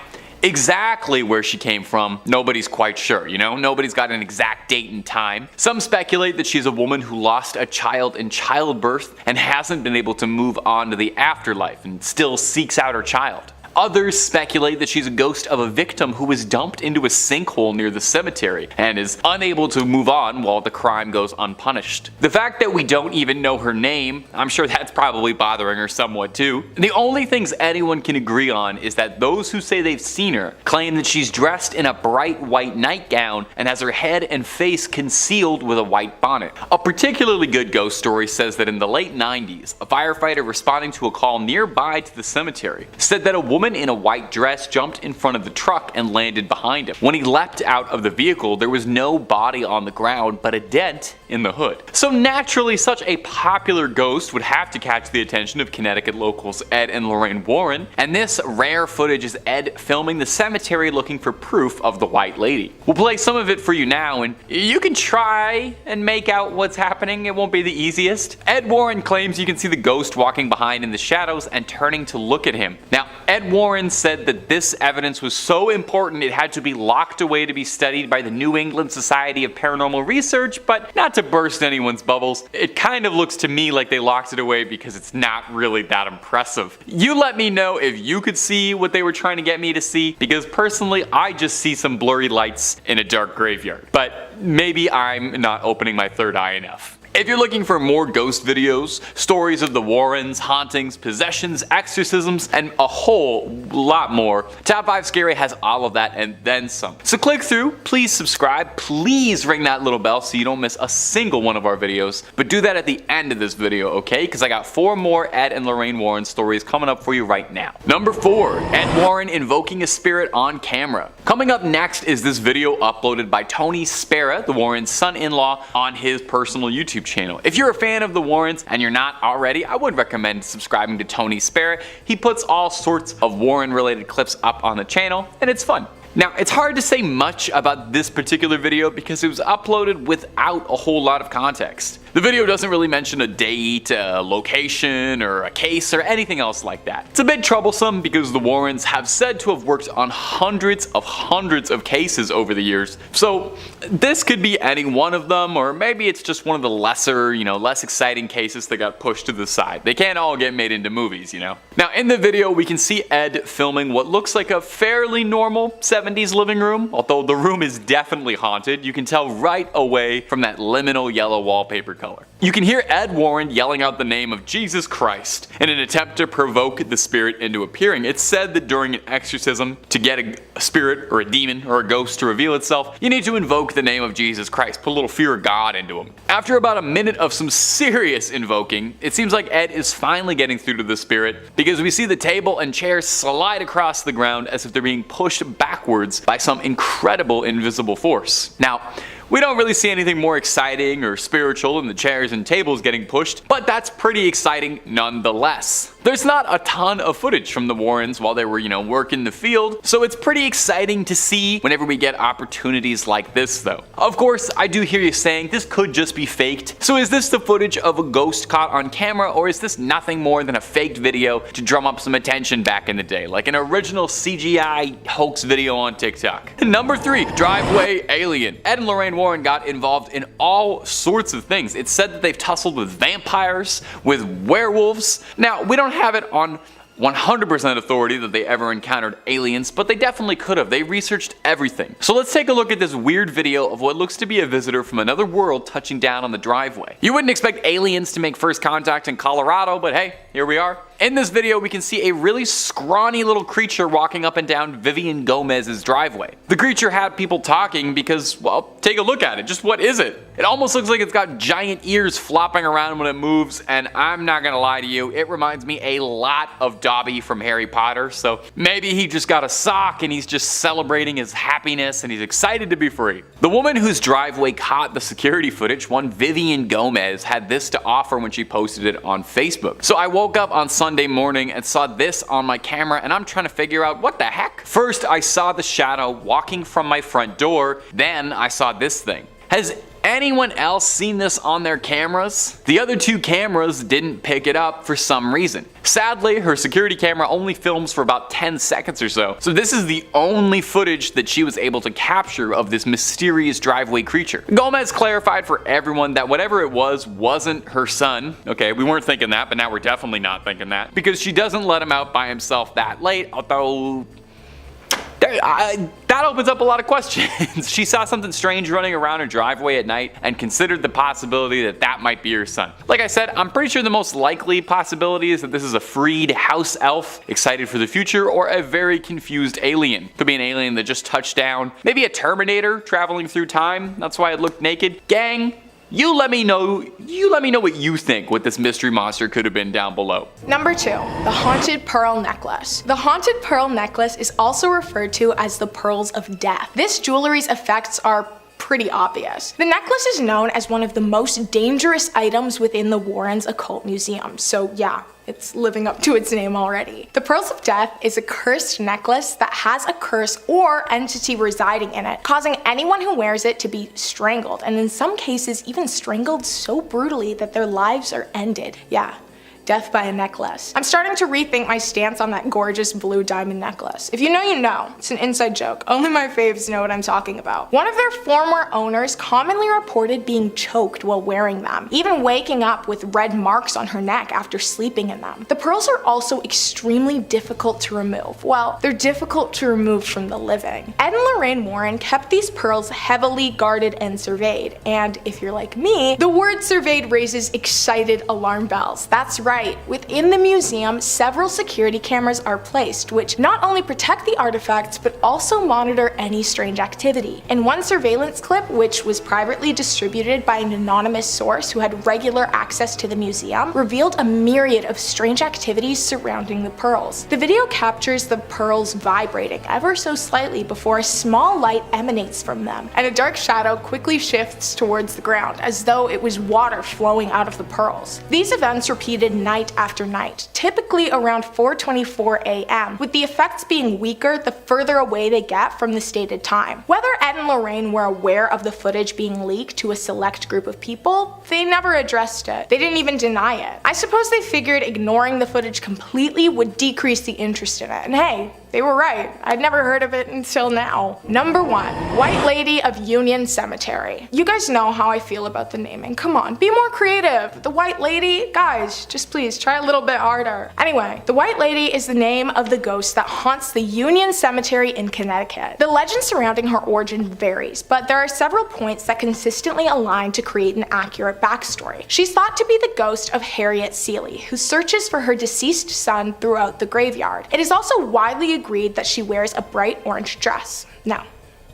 Speaker 12: exactly where she came from, nobody's quite sure, you know? Nobody's got an exact date and time. Some speculate that she's a woman who lost a child in childbirth and hasn't been able to move on to the afterlife and still seeks out her child. Others speculate that she's a ghost of a victim who was dumped into a sinkhole near the cemetery and is unable to move on while the crime goes unpunished. The fact that we don't even know her name, I'm sure that's probably bothering her somewhat too. The only things anyone can agree on is that those who say they've seen her claim that she's dressed in a bright white nightgown and has her head and face concealed with a white bonnet. A particularly good ghost story says that in the late 90s, a firefighter responding to a call nearby to the cemetery said that a woman in a white dress jumped in front of the truck and landed behind him. When he leapt out of the vehicle, there was no body on the ground but a dent in the hood. So naturally, such a popular ghost would have to catch the attention of Connecticut locals Ed and Lorraine Warren, and this rare footage is Ed filming the cemetery looking for proof of the White Lady. We'll play some of it for you now, and you can try and make out what's happening. It won't be the easiest. Ed Warren claims you can see the ghost walking behind in the shadows and turning to look at him. Now, Ed Warren said that this evidence was so important it had to be locked away to be studied by the New England Society of Paranormal Research, but not to burst anyone's bubbles, it kind of looks to me like they locked it away because it's not really that impressive. You let me know if you could see what they were trying to get me to see, because personally I just see some blurry lights in a dark graveyard. But maybe I'm not opening my third eye enough. If you're looking for more ghost videos, stories of the Warrens, hauntings, possessions, exorcisms, and a whole lot more, Top 5 Scary has all of that and then some. So click through, please subscribe, please ring that little bell so you don't miss a single one of our videos, but do that at the end of this video, okay? Because I got 4 more Ed and Lorraine Warren stories coming up for you right now. Number 4, Ed Warren invoking a spirit on camera. Coming up next is this video uploaded by Tony Spera, the Warrens' son-in-law, on his personal YouTube channel. If you're a fan of the Warrens and you're not already, I would recommend subscribing to Tony Spera. He puts all sorts of Warren related clips up on the channel and it's fun. Now, it's hard to say much about this particular video because it was uploaded without a whole lot of context. The video doesn't really mention a date, a location, or a case, or anything else like that. It's a bit troublesome because the Warrens have said to have worked on hundreds of cases over the years, so this could be any one of them, or maybe it's just one of the lesser, less exciting cases that got pushed to the side. They can't all get made into movies, Now, in the video, we can see Ed filming what looks like a fairly normal 70s living room, although the room is definitely haunted. You can tell right away from that liminal yellow wallpaper color. color. You can hear Ed Warren yelling out the name of Jesus Christ in an attempt to provoke the spirit into appearing. It's said that during an exorcism, to get a spirit or a demon or a ghost to reveal itself, you need to invoke the name of Jesus Christ, put a little fear of God into him. After about a minute of some serious invoking, it seems like Ed is finally getting through to the spirit, because we see the table and chairs slide across the ground as if they're being pushed backwards by some incredible invisible force. Now, we don't really see anything more exciting or spiritual than the chairs and tables getting pushed, but that's pretty exciting nonetheless. There's not a ton of footage from the Warrens while they were, working the field, so it's pretty exciting to see whenever we get opportunities like this though. Of course, I do hear you saying this could just be faked. So is this the footage of a ghost caught on camera, or is this nothing more than a faked video to drum up some attention back in the day, like an original CGI hoax video on TikTok? Number 3, driveway alien. Ed and Lorraine Warren got involved in all sorts of things. It's said that they've tussled with vampires, with werewolves. Now, we don't have it on 100% authority that they ever encountered aliens, but they definitely could have. They researched everything. So let's take a look at this weird video of what looks to be a visitor from another world touching down on the driveway. You wouldn't expect aliens to make first contact in Colorado, but hey, here we are. In this video, we can see a really scrawny little creature walking up and down Vivian Gomez's driveway. The creature had people talking because, well, take a look at it. Just what is it? It almost looks like it's got giant ears flopping around when it moves, and I'm not gonna lie to you, it reminds me a lot of Dobby from Harry Potter, so maybe he just got a sock and he's just celebrating his happiness and he's excited to be free. The woman whose driveway caught the security footage, one Vivian Gomez, had this to offer when she posted it on Facebook. So I woke up on Sunday morning and saw this on my camera, and I'm trying to figure out what the heck. First, I saw the shadow walking from my front door, then I saw this thing. Has anyone else seen this on their cameras? The other 2 cameras didn't pick it up for some reason. Sadly, her security camera only films for about 10 seconds or so this is the only footage that she was able to capture of this mysterious driveway creature. Gomez clarified for everyone that whatever it was wasn't her son. Okay, we weren't thinking that, but now we're definitely not thinking that, because she doesn't let him out by himself that late, although that opens up a lot of questions. She saw something strange running around her driveway at night and considered the possibility that that might be her son. Like I said, I'm pretty sure the most likely possibility is that this is a freed house elf excited for the future, or a very confused alien. Could be an alien that just touched down. Maybe a Terminator traveling through time. That's why it looked naked. Gang, you let me know what you think what this mystery monster could have been down below.
Speaker 13: Number 2, the haunted pearl necklace. The haunted pearl necklace is also referred to as the pearls of death. This jewelry's effects are pretty obvious. The necklace is known as one of the most dangerous items within the Warrens Occult Museum, so yeah, it's living up to its name already. The Pearls of Death is a cursed necklace that has a curse or entity residing in it, causing anyone who wears it to be strangled, and in some cases even strangled so brutally that their lives are ended. Yeah. Death by a necklace. I'm starting to rethink my stance on that gorgeous blue diamond necklace. If you know, you know. It's an inside joke. Only my faves know what I'm talking about. One of their former owners commonly reported being choked while wearing them, even waking up with red marks on her neck after sleeping in them. The pearls are also extremely difficult to remove. Well, they're difficult to remove from the living. Ed and Lorraine Warren kept these pearls heavily guarded and surveyed, and if you're like me, the word surveyed raises excited alarm bells. That's right. Within the museum, several security cameras are placed, which not only protect the artifacts, but also monitor any strange activity. In one surveillance clip, which was privately distributed by an anonymous source who had regular access to the museum, revealed a myriad of strange activities surrounding the pearls. The video captures the pearls vibrating ever so slightly before a small light emanates from them, and a dark shadow quickly shifts towards the ground, as though it was water flowing out of the pearls. These events repeated night after night, typically around 4:24 a.m., with the effects being weaker the further away they get from the stated time. Whether Ed and Lorraine were aware of the footage being leaked to a select group of people, they never addressed it. They didn't even deny it. I suppose they figured ignoring the footage completely would decrease the interest in it, and hey, they were right. I'd never heard of it until now. Number 1, White Lady of Union Cemetery. You guys know how I feel about the naming. Come on, be more creative. The White Lady, guys, just please try a little bit harder. Anyway, the White Lady is the name of the ghost that haunts the Union Cemetery in Connecticut. The legend surrounding her origin varies, but there are several points that consistently align to create an accurate backstory. She's thought to be the ghost of Harriet Seeley, who searches for her deceased son throughout the graveyard. It is also widely agreed that she wears a bright orange dress. No,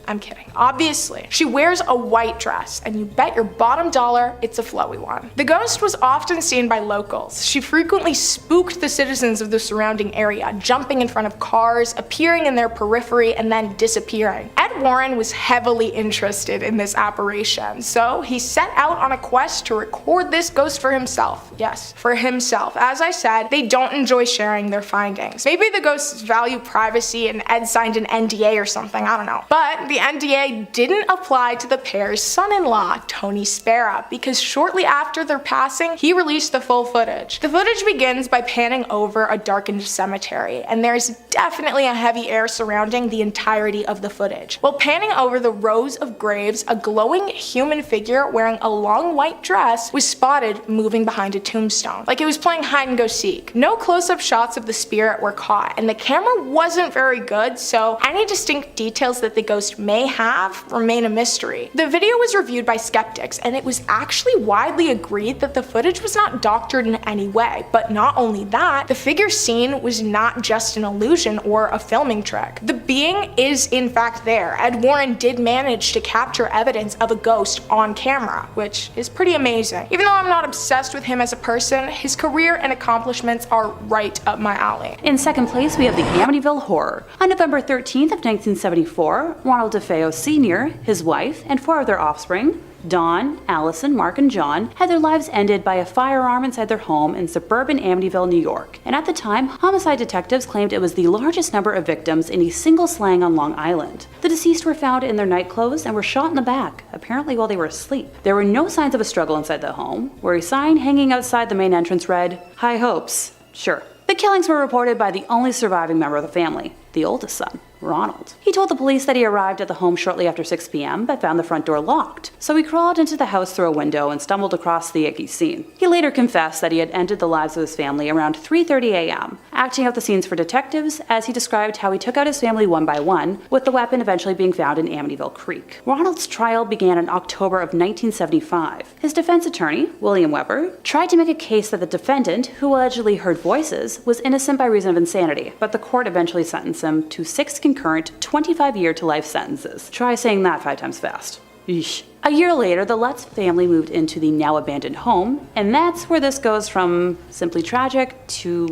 Speaker 13: I'm kidding. Obviously, she wears a white dress, and you bet your bottom dollar it's a flowy one. The ghost was often seen by locals. She frequently spooked the citizens of the surrounding area, jumping in front of cars, appearing in their periphery, and then disappearing. Ed Warren was heavily interested in this apparition, so he set out on a quest to record this ghost for himself. Yes, for himself. As I said, they don't enjoy sharing their findings. Maybe the ghosts value privacy and Ed signed an NDA or something, I don't know. But the NDA didn't apply to the pair's son-in-law, Tony Spera, because shortly after their passing, he released the full footage. The footage begins by panning over a darkened cemetery, and there's definitely a heavy air surrounding the entirety of the footage. While panning over the rows of graves, a glowing human figure wearing a long white dress was spotted moving behind a tombstone, like it was playing hide and go seek. No close-up shots of the spirit were caught, and the camera wasn't very good, so any distinct details that the ghost may have remain a mystery. The video was reviewed by skeptics, and it was actually widely agreed that the footage was not doctored in any way. But not only that, the figure seen was not just an illusion or a filming trick. The being is in fact there. Ed Warren did manage to capture evidence of a ghost on camera, which is pretty amazing. Even though I'm not obsessed with him as a person, his career and accomplishments are right up my alley.
Speaker 16: In second place, we have the Amityville Horror. On November 13th of 1974, Ronald DeFeo Sr., his wife, and 4 of their offspring, Dawn, Allison, Mark, and John, had their lives ended by a firearm inside their home in suburban Amityville, New York. And at the time, homicide detectives claimed it was the largest number of victims in a single slaying on Long Island. The deceased were found in their nightclothes and were shot in the back, apparently while they were asleep. There were no signs of a struggle inside the home, where a sign hanging outside the main entrance read, "High hopes." Sure. The killings were reported by the only surviving member of the family, the oldest son, Ronald. He told the police that he arrived at the home shortly after 6 p.m. but found the front door locked, so he crawled into the house through a window and stumbled across the icky scene. He later confessed that he had ended the lives of his family around 3:30 a.m., acting out the scenes for detectives as he described how he took out his family one by one, with the weapon eventually being found in Amityville Creek. Ronald's trial began in October of 1975. His defense attorney, William Weber, tried to make a case that the defendant, who allegedly heard voices, was innocent by reason of insanity, but the court eventually sentenced him to 6 concurrent 25-year to life sentences. Try saying that 5 times fast. Eesh. A year later, the Lutz family moved into the now abandoned home, and that's where this goes from simply tragic to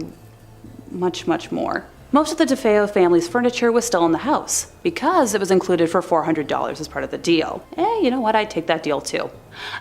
Speaker 16: much, much more. Most of the DeFeo family's furniture was still in the house, because it was included for $400 as part of the deal. You know what, I'd take that deal too.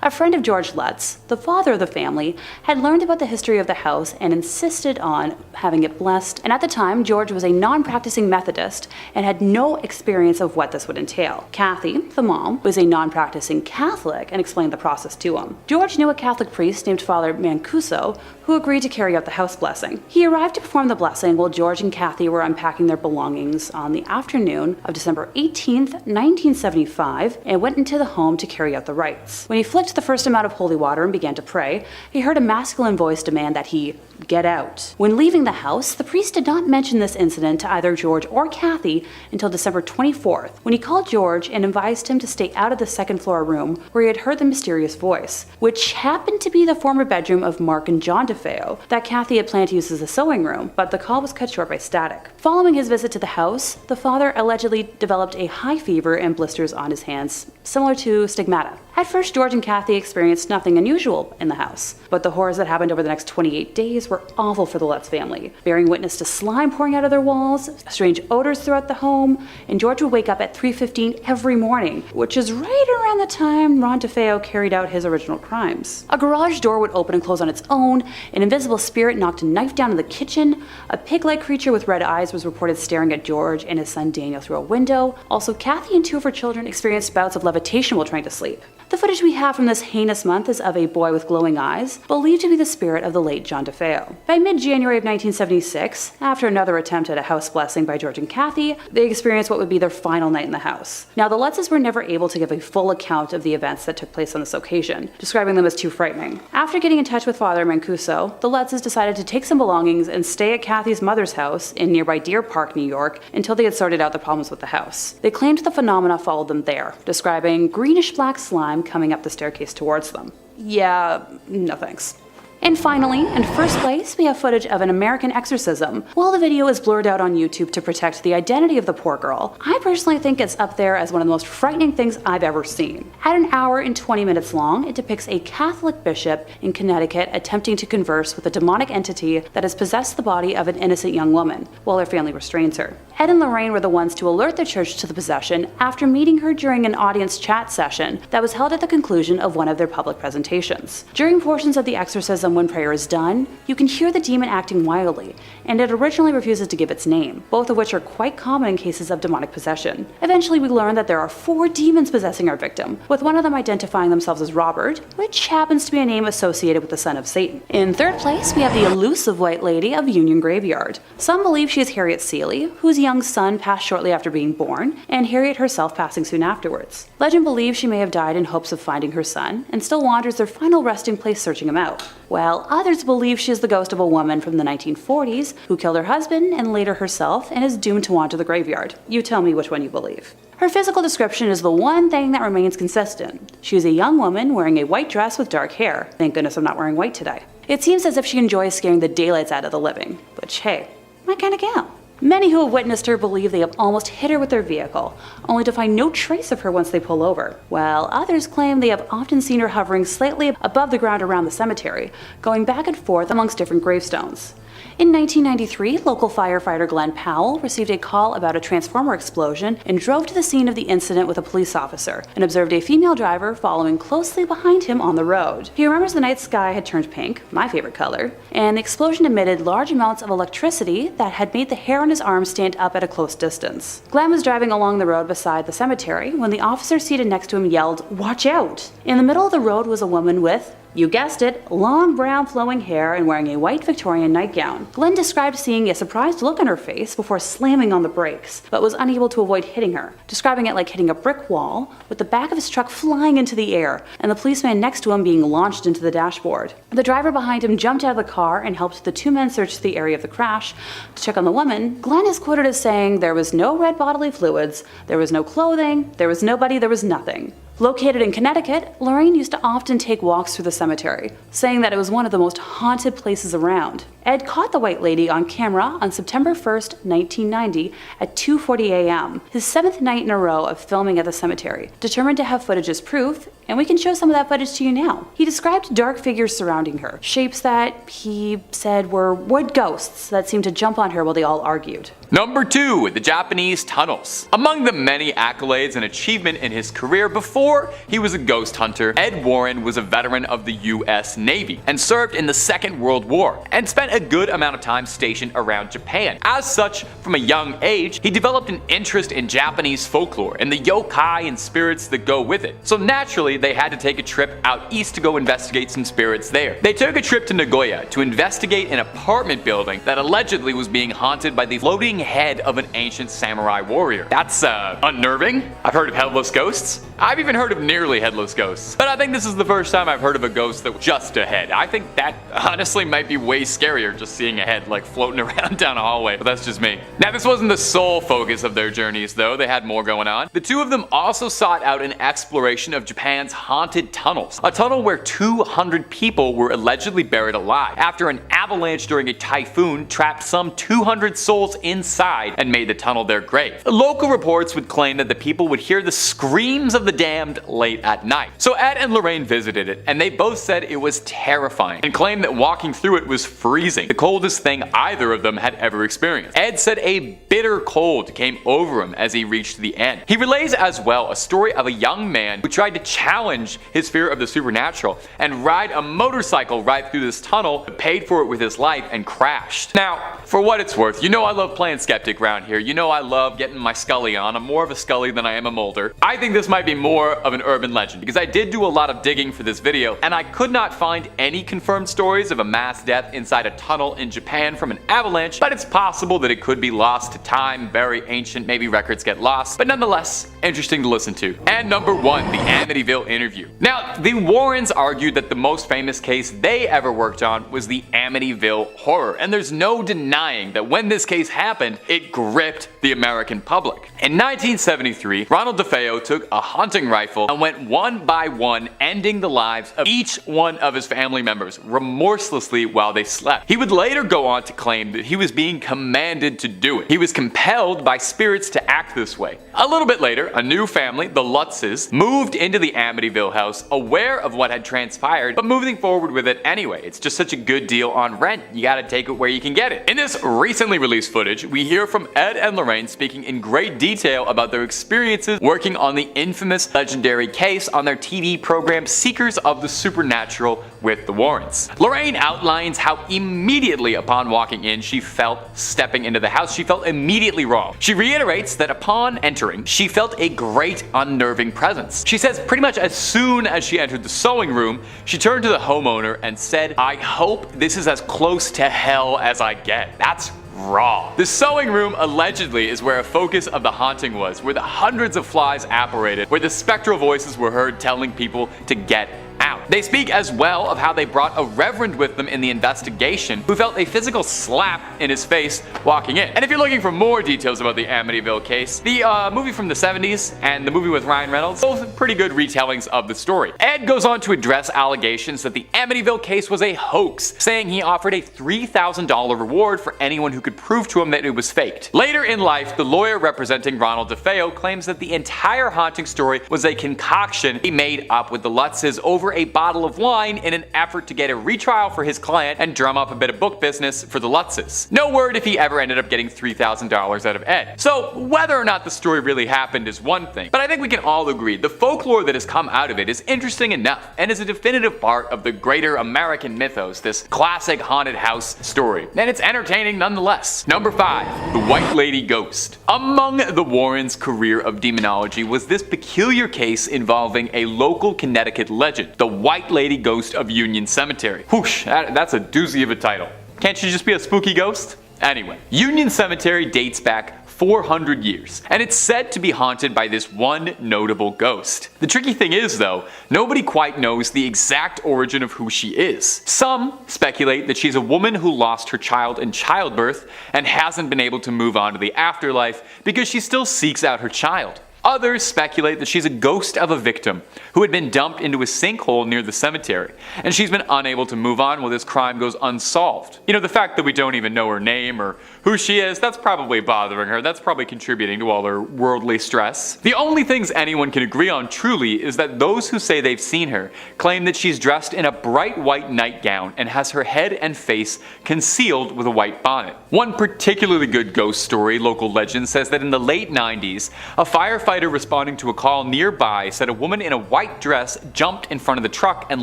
Speaker 16: A friend of George Lutz, the father of the family, had learned about the history of the house and insisted on having it blessed, and at the time, George was a non-practicing Methodist and had no experience of what this would entail. Kathy, the mom, was a non-practicing Catholic and explained the process to him. George knew a Catholic priest named Father Mancuso who agreed to carry out the house blessing. He arrived to perform the blessing while George and Kathy were unpacking their belongings on the afternoon of December 18th, 1975, and went into the home to carry out the rites. When he flicked the first amount of holy water and began to pray, he heard a masculine voice demand that he get out. When leaving the house, the priest did not mention this incident to either George or Kathy until December 24th, when he called George and advised him to stay out of the second-floor room where he had heard the mysterious voice, which happened to be the former bedroom of Mark and John DeFeo that Kathy had planned to use as a sewing room, but the call was cut short by static. Following his visit to the house, the father allegedly developed a high fever and blisters on his hands, similar to stigmata. At first, George and Kathy experienced nothing unusual in the house, but the horrors that happened over the next 28 days were awful for the Lutz family, bearing witness to slime pouring out of their walls, strange odors throughout the home, and George would wake up at 3:15 every morning, which is right around the time Ron DeFeo carried out his original crimes. A garage door would open and close on its own, an invisible spirit knocked a knife down in the kitchen, a pig-like creature with red eyes was reported staring at George and his son Daniel through a window. Also, Kathy and 2 of her children experienced bouts of levitation while trying to sleep. The footage we have from this heinous month is of a boy with glowing eyes, believed to be the spirit of the late John DeFeo. By mid-January of 1976, after another attempt at a house blessing by George and Kathy, they experienced what would be their final night in the house. Now, the Lutzes were never able to give a full account of the events that took place on this occasion, describing them as too frightening. After getting in touch with Father Mancuso, the Lutzes decided to take some belongings and stay at Kathy's mother's house in nearby Deer Park, New York, until they had sorted out the problems with the house. They claimed the phenomena followed them there, describing greenish-black slime coming up the staircase towards them. Yeah, no thanks. And finally, in first place, we have footage of an American exorcism. While the video is blurred out on YouTube to protect the identity of the poor girl, I personally think it's up there as one of the most frightening things I've ever seen. At an hour and 20 minutes long, it depicts a Catholic bishop in Connecticut attempting to converse with a demonic entity that has possessed the body of an innocent young woman, while her family restrains her. Ed and Lorraine were the ones to alert the church to the possession after meeting her during an audience chat session that was held at the conclusion of one of their public presentations. During portions of the exorcism, when prayer is done, you can hear the demon acting wildly, and it originally refuses to give its name, both of which are quite common in cases of demonic possession. Eventually, we learn that there are 4 demons possessing our victim, with one of them identifying themselves as Robert, which happens to be a name associated with the son of Satan. In third place, we have the elusive White Lady of Union Graveyard. Some believe she is Harriet Seeley, whose young son passed shortly after being born, and Harriet herself passing soon afterwards. Legend believes she may have died in hopes of finding her son, and still wanders their final resting place searching him out. While others believe she is the ghost of a woman from the 1940s who killed her husband and later herself and is doomed to wander the graveyard. You tell me which one you believe. Her physical description is the one thing that remains consistent. She is a young woman wearing a white dress with dark hair. Thank goodness I'm not wearing white today. It seems as if she enjoys scaring the daylights out of the living, which, hey, my kind of gal. Many who have witnessed her believe they have almost hit her with their vehicle, only to find no trace of her once they pull over, while others claim they have often seen her hovering slightly above the ground around the cemetery, going back and forth amongst different gravestones. In 1993, local firefighter Glenn Powell received a call about a transformer explosion and drove to the scene of the incident with a police officer and observed a female driver following closely behind him on the road. He remembers the night sky had turned pink, my favorite color, and the explosion emitted large amounts of electricity that had made the hair on his arm stand up at a close distance. Glenn was driving along the road beside the cemetery when the officer seated next to him yelled, "Watch out!" In the middle of the road was a woman with, you guessed it, long brown flowing hair and wearing a white Victorian nightgown. Glenn described seeing a surprised look on her face before slamming on the brakes, but was unable to avoid hitting her, describing it like hitting a brick wall, with the back of his truck flying into the air and the policeman next to him being launched into the dashboard. The driver behind him jumped out of the car and helped the 2 men search the area of the crash to check on the woman. Glenn is quoted as saying, "There was no red bodily fluids, there was no clothing, there was nobody, there was nothing." Located in Connecticut, Lorraine used to often take walks through the cemetery, saying that it was one of the most haunted places around. Ed caught the White Lady on camera on September 1st, 1990 at 2:40 a.m., his 7th night in a row of filming at the cemetery, determined to have footage as proof, and we can show some of that footage to you now. He described dark figures surrounding her, shapes that he said were wood ghosts that seemed to jump on her while they all argued.
Speaker 12: Number 2, the Japanese tunnels. Among the many accolades and achievement in his career before he was a ghost hunter, Ed Warren was a veteran of the US Navy and served in the Second World War and spent a good amount of time stationed around Japan. As such, from a young age, he developed an interest in Japanese folklore and the yokai and spirits that go with it. So naturally, they had to take a trip out east to go investigate some spirits there. They took a trip to Nagoya to investigate an apartment building that allegedly was being haunted by the floating head of an ancient samurai warrior. That's unnerving. I've heard of headless ghosts. I've even heard of nearly headless ghosts. But I think this is the first time I've heard of a ghost that was just a head. I think that honestly might be way scarier, just seeing a head like floating around down a hallway, but that's just me. Now, this wasn't the sole focus of their journeys though. They had more going on. The 2 of them also sought out an exploration of Japan's haunted tunnels, a tunnel where 200 people were allegedly buried alive after an avalanche during a typhoon trapped some 200 souls inside and made the tunnel their grave. Local reports would claim that the people would hear the screams of the damned late at night. So Ed and Lorraine visited it, and they both said it was terrifying and claimed that walking through it was freezing, the coldest thing either of them had ever experienced. Ed said a bitter cold came over him as he reached the end. He relays as well a story of a young man who tried to challenge his fear of the supernatural and ride a motorcycle right through this tunnel, but paid for it with with his life and crashed. Now, for what it's worth, you know I love playing skeptic around here. You know I love getting my Scully on. I'm more of a Scully than I am a Mulder. I think this might be more of an urban legend because I did do a lot of digging for this video and I could not find any confirmed stories of a mass death inside a tunnel in Japan from an avalanche, but it's possible that it could be lost to time, very ancient, maybe records get lost, but nonetheless, interesting to listen to. And number 1, the Amityville interview. Now, the Warrens argued that the most famous case they ever worked on was the Amityville horror, and there's no denying that when this case happened, it gripped the American public. In 1973, Ronald DeFeo took a hunting rifle and went one by one, ending the lives of each one of his family members remorselessly while they slept. He would later go on to claim that he was being commanded to do it. He was compelled by spirits to act this way. A little bit later, a new family, the Lutzes, moved into the Amityville house, aware of what had transpired, but moving forward with it anyway. It's just such a good deal on rent. You gotta take it where you can get it. In this recently released footage, we hear from Ed and Lorraine speaking in great detail about their experiences working on the infamous legendary case on their TV program Seekers of the Supernatural with the Warrens. Lorraine outlines how immediately upon walking in she felt stepping into the house. She felt immediately wrong. She reiterates that upon entering, she felt a great unnerving presence. She says pretty much as soon as she entered the sewing room, she turned to the homeowner and said, "I hope this is as close to hell as I get." That's raw. The sewing room allegedly is where a focus of the haunting was, where the hundreds of flies apparated, where the spectral voices were heard telling people to get out. They speak as well of how they brought a reverend with them in the investigation who felt a physical slap in his face walking in. And if you're looking for more details about the Amityville case, the movie from the 70s and the movie with Ryan Reynolds, both pretty good retellings of the story. Ed goes on to address allegations that the Amityville case was a hoax, saying he offered a $3,000 reward for anyone who could prove to him that it was faked. Later in life, the lawyer representing Ronald DeFeo claims that the entire haunting story was a concoction he made up with the Lutzes over a bottle of wine in an effort to get a retrial for his client and drum up a bit of book business for the Lutzes. No word if he ever ended up getting $3,000 out of Ed. So whether or not the story really happened is one thing, but I think we can all agree the folklore that has come out of it is interesting enough and is a definitive part of the greater American mythos, this classic haunted house story. And it's entertaining nonetheless. Number 5, the White Lady Ghost. Among the Warrens' career of demonology was this peculiar case involving a local Connecticut legend, the White Lady Ghost of Union Cemetery. Whoosh, that's a doozy of a title. Can't she just be a spooky ghost? Anyway, Union Cemetery dates back 400 years, and it's said to be haunted by this one notable ghost. The tricky thing is though, nobody quite knows the exact origin of who she is. Some speculate that she's a woman who lost her child in childbirth and hasn't been able to move on to the afterlife because she still seeks out her child. Others speculate that she's a ghost of a victim who had been dumped into a sinkhole near the cemetery, and she's been unable to move on while this crime goes unsolved. You know, the fact that we don't even know her name or who she is, that's probably bothering her. That's probably contributing to all her worldly stress. The only things anyone can agree on truly is that those who say they've seen her claim that she's dressed in a bright white nightgown and has her head and face concealed with a white bonnet. One particularly good ghost story, local legend, says that in the late 90s, a firefighter responding to a call nearby said a woman in a white dress jumped in front of the truck and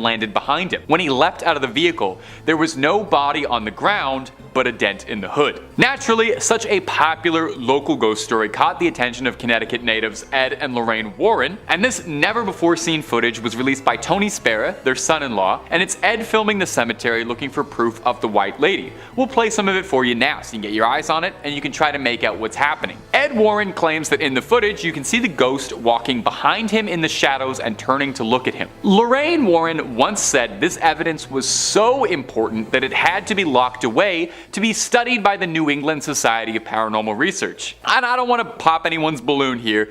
Speaker 12: landed behind him. When he leapt out of the vehicle, there was no body on the ground, but a dent in the hood. Naturally, such a popular local ghost story caught the attention of Connecticut natives Ed and Lorraine Warren, and this never-before-seen footage was released by Tony Spera, their son-in-law, and it's Ed filming the cemetery looking for proof of the White Lady. We'll play some of it for you now so you can get your eyes on it and you can try to make out what's happening. Ed Warren claims that in the footage you can see the ghost walking behind him in the shadows and turning to look at him. Lorraine Warren once said this evidence was so important that it had to be locked away to be studied by the New England Society of Paranormal Research. And I don't want to pop anyone's balloon here.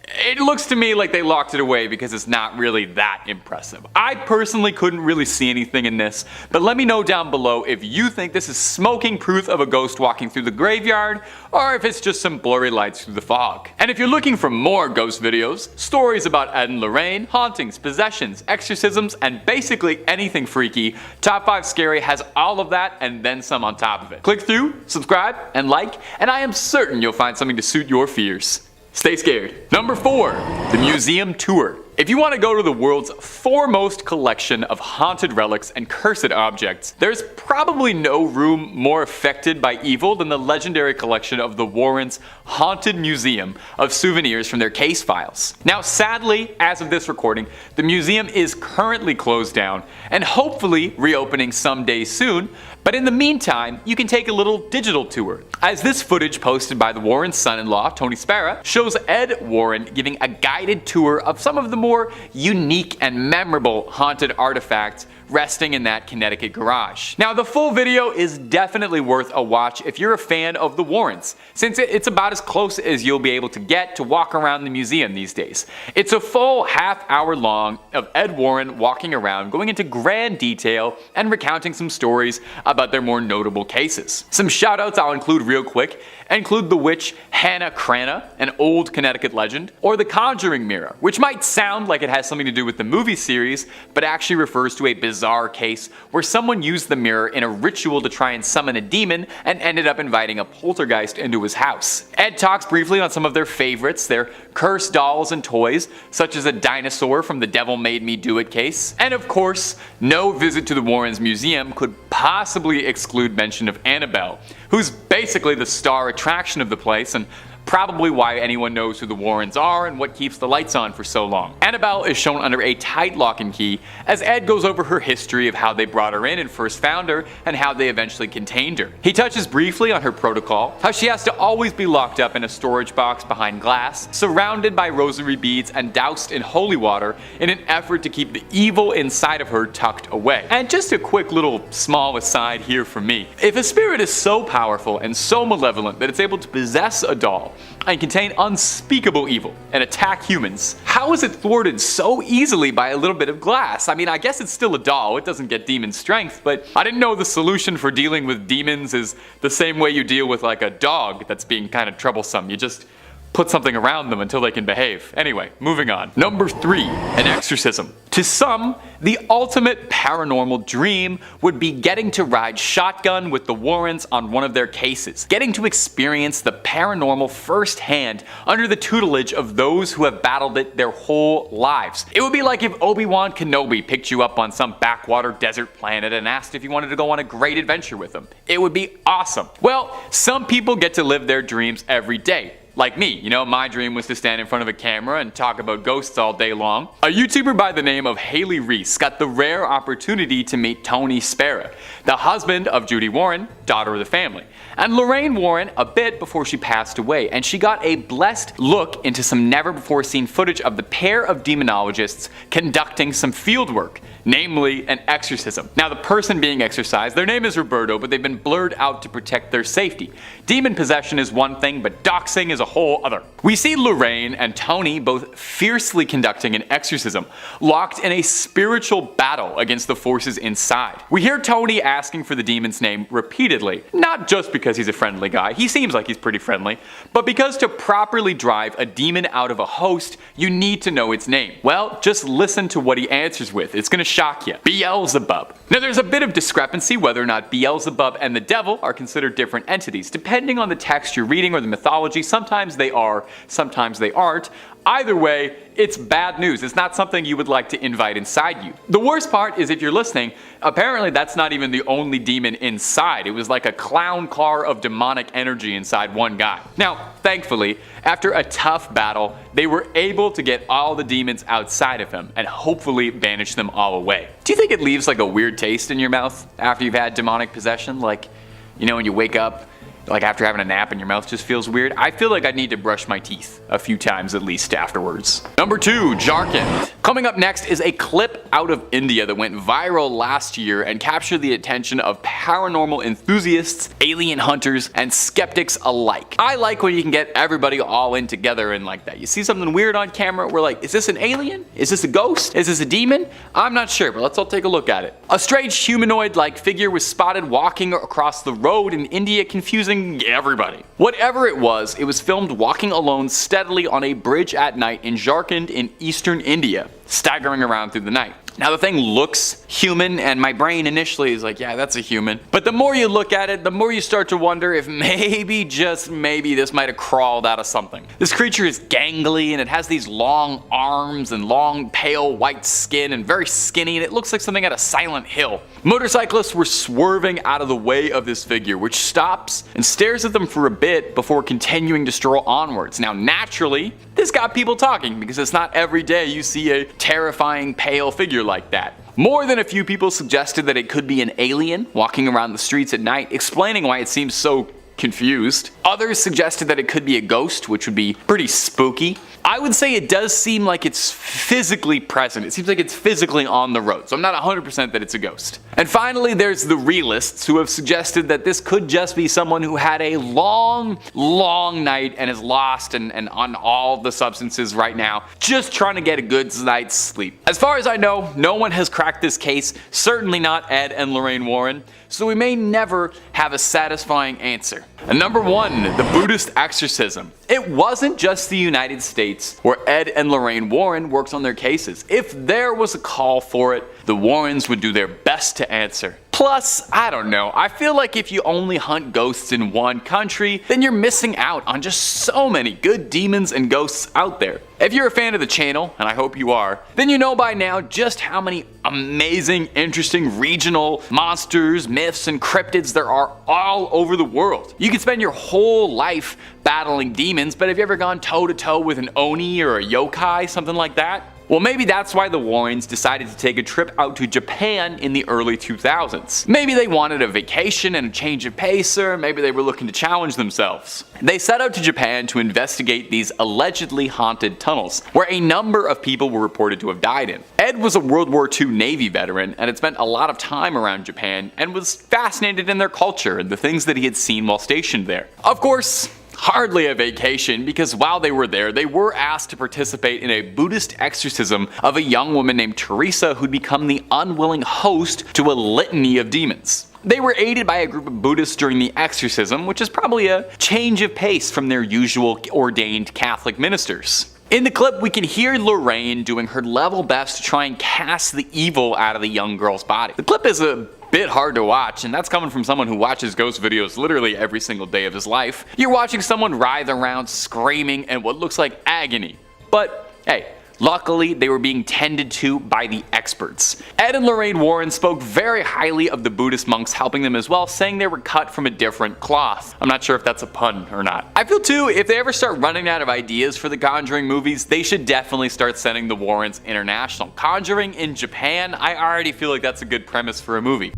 Speaker 12: It looks to me like they locked it away because it's not really that impressive. I personally couldn't really see anything in this, but let me know down below if you think this is smoking proof of a ghost walking through the graveyard, or if it's just some blurry lights through the fog. And if you're looking for more ghost videos, stories about Ed and Lorraine, hauntings, possessions, exorcisms, and basically anything freaky, Top 5 Scary has all of that and then some on top of it. Click through, subscribe, and like, and I am certain you'll find something to suit your fears. Stay scared. Number 4, the museum tour. If you want to go to the world's foremost collection of haunted relics and cursed objects, there's probably no room more affected by evil than the legendary collection of the Warrens' Haunted Museum of souvenirs from their case files. Now sadly, as of this recording, the museum is currently closed down and hopefully reopening someday soon, but in the meantime, you can take a little digital tour, as this footage posted by the Warrens' son-in-law, Tony Spera, shows Ed Warren giving a guided tour of some of the more unique and memorable haunted artifacts resting in that Connecticut garage. Now the full video is definitely worth a watch if you're a fan of the Warrens, since it's about as close as you'll be able to get to walk around the museum these days. It's a full half hour long of Ed Warren walking around, going into grand detail and recounting some stories about their more notable cases. Some shoutouts I'll include real quick include the witch Hannah Cranna, an old Connecticut legend, or the Conjuring Mirror, which might sound like it has something to do with the movie series, but actually refers to a bizarre case where someone used the mirror in a ritual to try and summon a demon and ended up inviting a poltergeist into his house. Ed talks briefly on some of their favorites, their cursed dolls and toys, such as a dinosaur from the Devil Made Me Do It case, and of course, no visit to the Warrens Museum could possibly exclude mention of Annabelle, who's basically the star attraction of the place and probably why anyone knows who the Warrens are and what keeps the lights on for so long. Annabelle is shown under a tight lock and key as Ed goes over her history of how they brought her in and first found her and how they eventually contained her. He touches briefly on her protocol, how she has to always be locked up in a storage box behind glass, surrounded by rosary beads and doused in holy water in an effort to keep the evil inside of her tucked away. And just a quick little small aside here from me. If a spirit is so powerful and so malevolent that it's able to possess a doll and contain unspeakable evil and attack humans, how is it thwarted so easily by a little bit of glass? I mean, I guess it's still a doll, it doesn't get demon strength, but I didn't know the solution for dealing with demons is the same way you deal with like a dog that's being kind of troublesome. You just put something around them until they can behave. Anyway, moving on. Number 3, an exorcism. To some, the ultimate paranormal dream would be getting to ride shotgun with the Warrens on one of their cases, getting to experience the paranormal firsthand under the tutelage of those who have battled it their whole lives. It would be like if Obi-Wan Kenobi picked you up on some backwater desert planet and asked if you wanted to go on a great adventure with him. It would be awesome. Well, some people get to live their dreams every day. Like me, you know, my dream was to stand in front of a camera and talk about ghosts all day long. A YouTuber by the name of Haley Reese got the rare opportunity to meet Tony Spera, the husband of Judy Warren, daughter of the family, and Lorraine Warren a bit before she passed away, and she got a blessed look into some never-before-seen footage of the pair of demonologists conducting some field work, namely an exorcism. Now the person being exorcised, their name is Roberto, but they've been blurred out to protect their safety. Demon possession is one thing, but doxing is a whole other. We see Lorraine and Tony both fiercely conducting an exorcism, locked in a spiritual battle against the forces inside. We hear Tony asking for the demon's name repeatedly, not just because he's a friendly guy, he seems like he's pretty friendly, but because to properly drive a demon out of a host, you need to know its name. Well, just listen to what he answers with. It's gonna shock you. Beelzebub. Now there's a bit of discrepancy whether or not Beelzebub and the devil are considered different entities, depending on the text you're reading or the mythology. Sometimes they are, sometimes they aren't. Either way, it's bad news. It's not something you would like to invite inside you. The worst part is if you're listening, apparently that's not even the only demon inside. It was like a clown car of demonic energy inside one guy. Now, thankfully, after a tough battle, they were able to get all the demons outside of him and hopefully banish them all away. Do you think it leaves like a weird taste in your mouth after you've had demonic possession? Like, you know, when you wake up, like after having a nap and your mouth just feels weird? I feel like I need to brush my teeth a few times at least afterwards. Number 2, Jharkhand. Coming up next is a clip out of India that went viral last year and captured the attention of paranormal enthusiasts, alien hunters, and skeptics alike. I like when you can get everybody all in together and like that. You see something weird on camera, we're like, is this an alien? Is this a ghost? Is this a demon? I'm not sure, but let's all take a look at it. A strange humanoid-like figure was spotted walking across the road in India, confusing everybody. Whatever it was filmed walking alone steadily on a bridge at night in Jharkhand in eastern India, staggering around through the night. Now the thing looks human, and my brain initially is like, yeah, that's a human. But the more you look at it, the more you start to wonder if maybe, just maybe, this might have crawled out of something. This creature is gangly, and it has these long arms and long pale white skin and very skinny, and it looks like something out of Silent Hill. Motorcyclists were swerving out of the way of this figure, which stops and stares at them for a bit before continuing to stroll onwards. Now naturally, this got people talking because it's not every day you see a terrifying pale figure like that. More than a few people suggested that it could be an alien walking around the streets at night, explaining why it seems so confused. Others suggested that it could be a ghost, which would be pretty spooky. I would say it does seem like it's physically present. It seems like it's physically on the road, so I'm not 100% that it's a ghost. And finally, there's the realists who have suggested that this could just be someone who had a long night and is lost and on all the substances right now, just trying to get a good night's sleep. As far as I know, no one has cracked this case, certainly not Ed and Lorraine Warren, so we may never have a satisfying answer. And number 1, the Buddhist exorcism. It wasn't just the United States where Ed and Lorraine Warren worked on their cases. If there was a call for it, the Warrens would do their best to answer. Plus, I don't know, I feel like if you only hunt ghosts in one country, then you're missing out on just so many good demons and ghosts out there. If you're a fan of the channel, and I hope you are, then you know by now just how many amazing, interesting regional monsters, myths, and cryptids there are all over the world. You can spend your whole life battling demons, but have you ever gone toe-to-toe with an Oni or a yokai, something like that? Well, maybe that's why the Warrens decided to take a trip out to Japan in the early 2000s. Maybe they wanted a vacation and a change of pace, or maybe they were looking to challenge themselves. They set out to Japan to investigate these allegedly haunted tunnels, where a number of people were reported to have died in. Ed was a World War II Navy veteran and had spent a lot of time around Japan and was fascinated in their culture and the things that he had seen while stationed there. Of course, hardly a vacation, because while they were there, they were asked to participate in a Buddhist exorcism of a young woman named Teresa who'd become the unwilling host to a litany of demons. They were aided by a group of Buddhists during the exorcism, which is probably a change of pace from their usual ordained Catholic ministers. In the clip, we can hear Lorraine doing her level best to try and cast the evil out of the young girl's body. The clip is a bit hard to watch, and that's coming from someone who watches ghost videos literally every single day of his life. You're watching someone writhe around screaming in what looks like agony. But hey, luckily they were being tended to by the experts. Ed and Lorraine Warren spoke very highly of the Buddhist monks helping them as well, saying they were cut from a different cloth. I'm not sure if that's a pun or not. I feel too, if they ever start running out of ideas for the Conjuring movies, they should definitely start sending the Warrens international. Conjuring in Japan, I already feel like that's a good premise for a movie.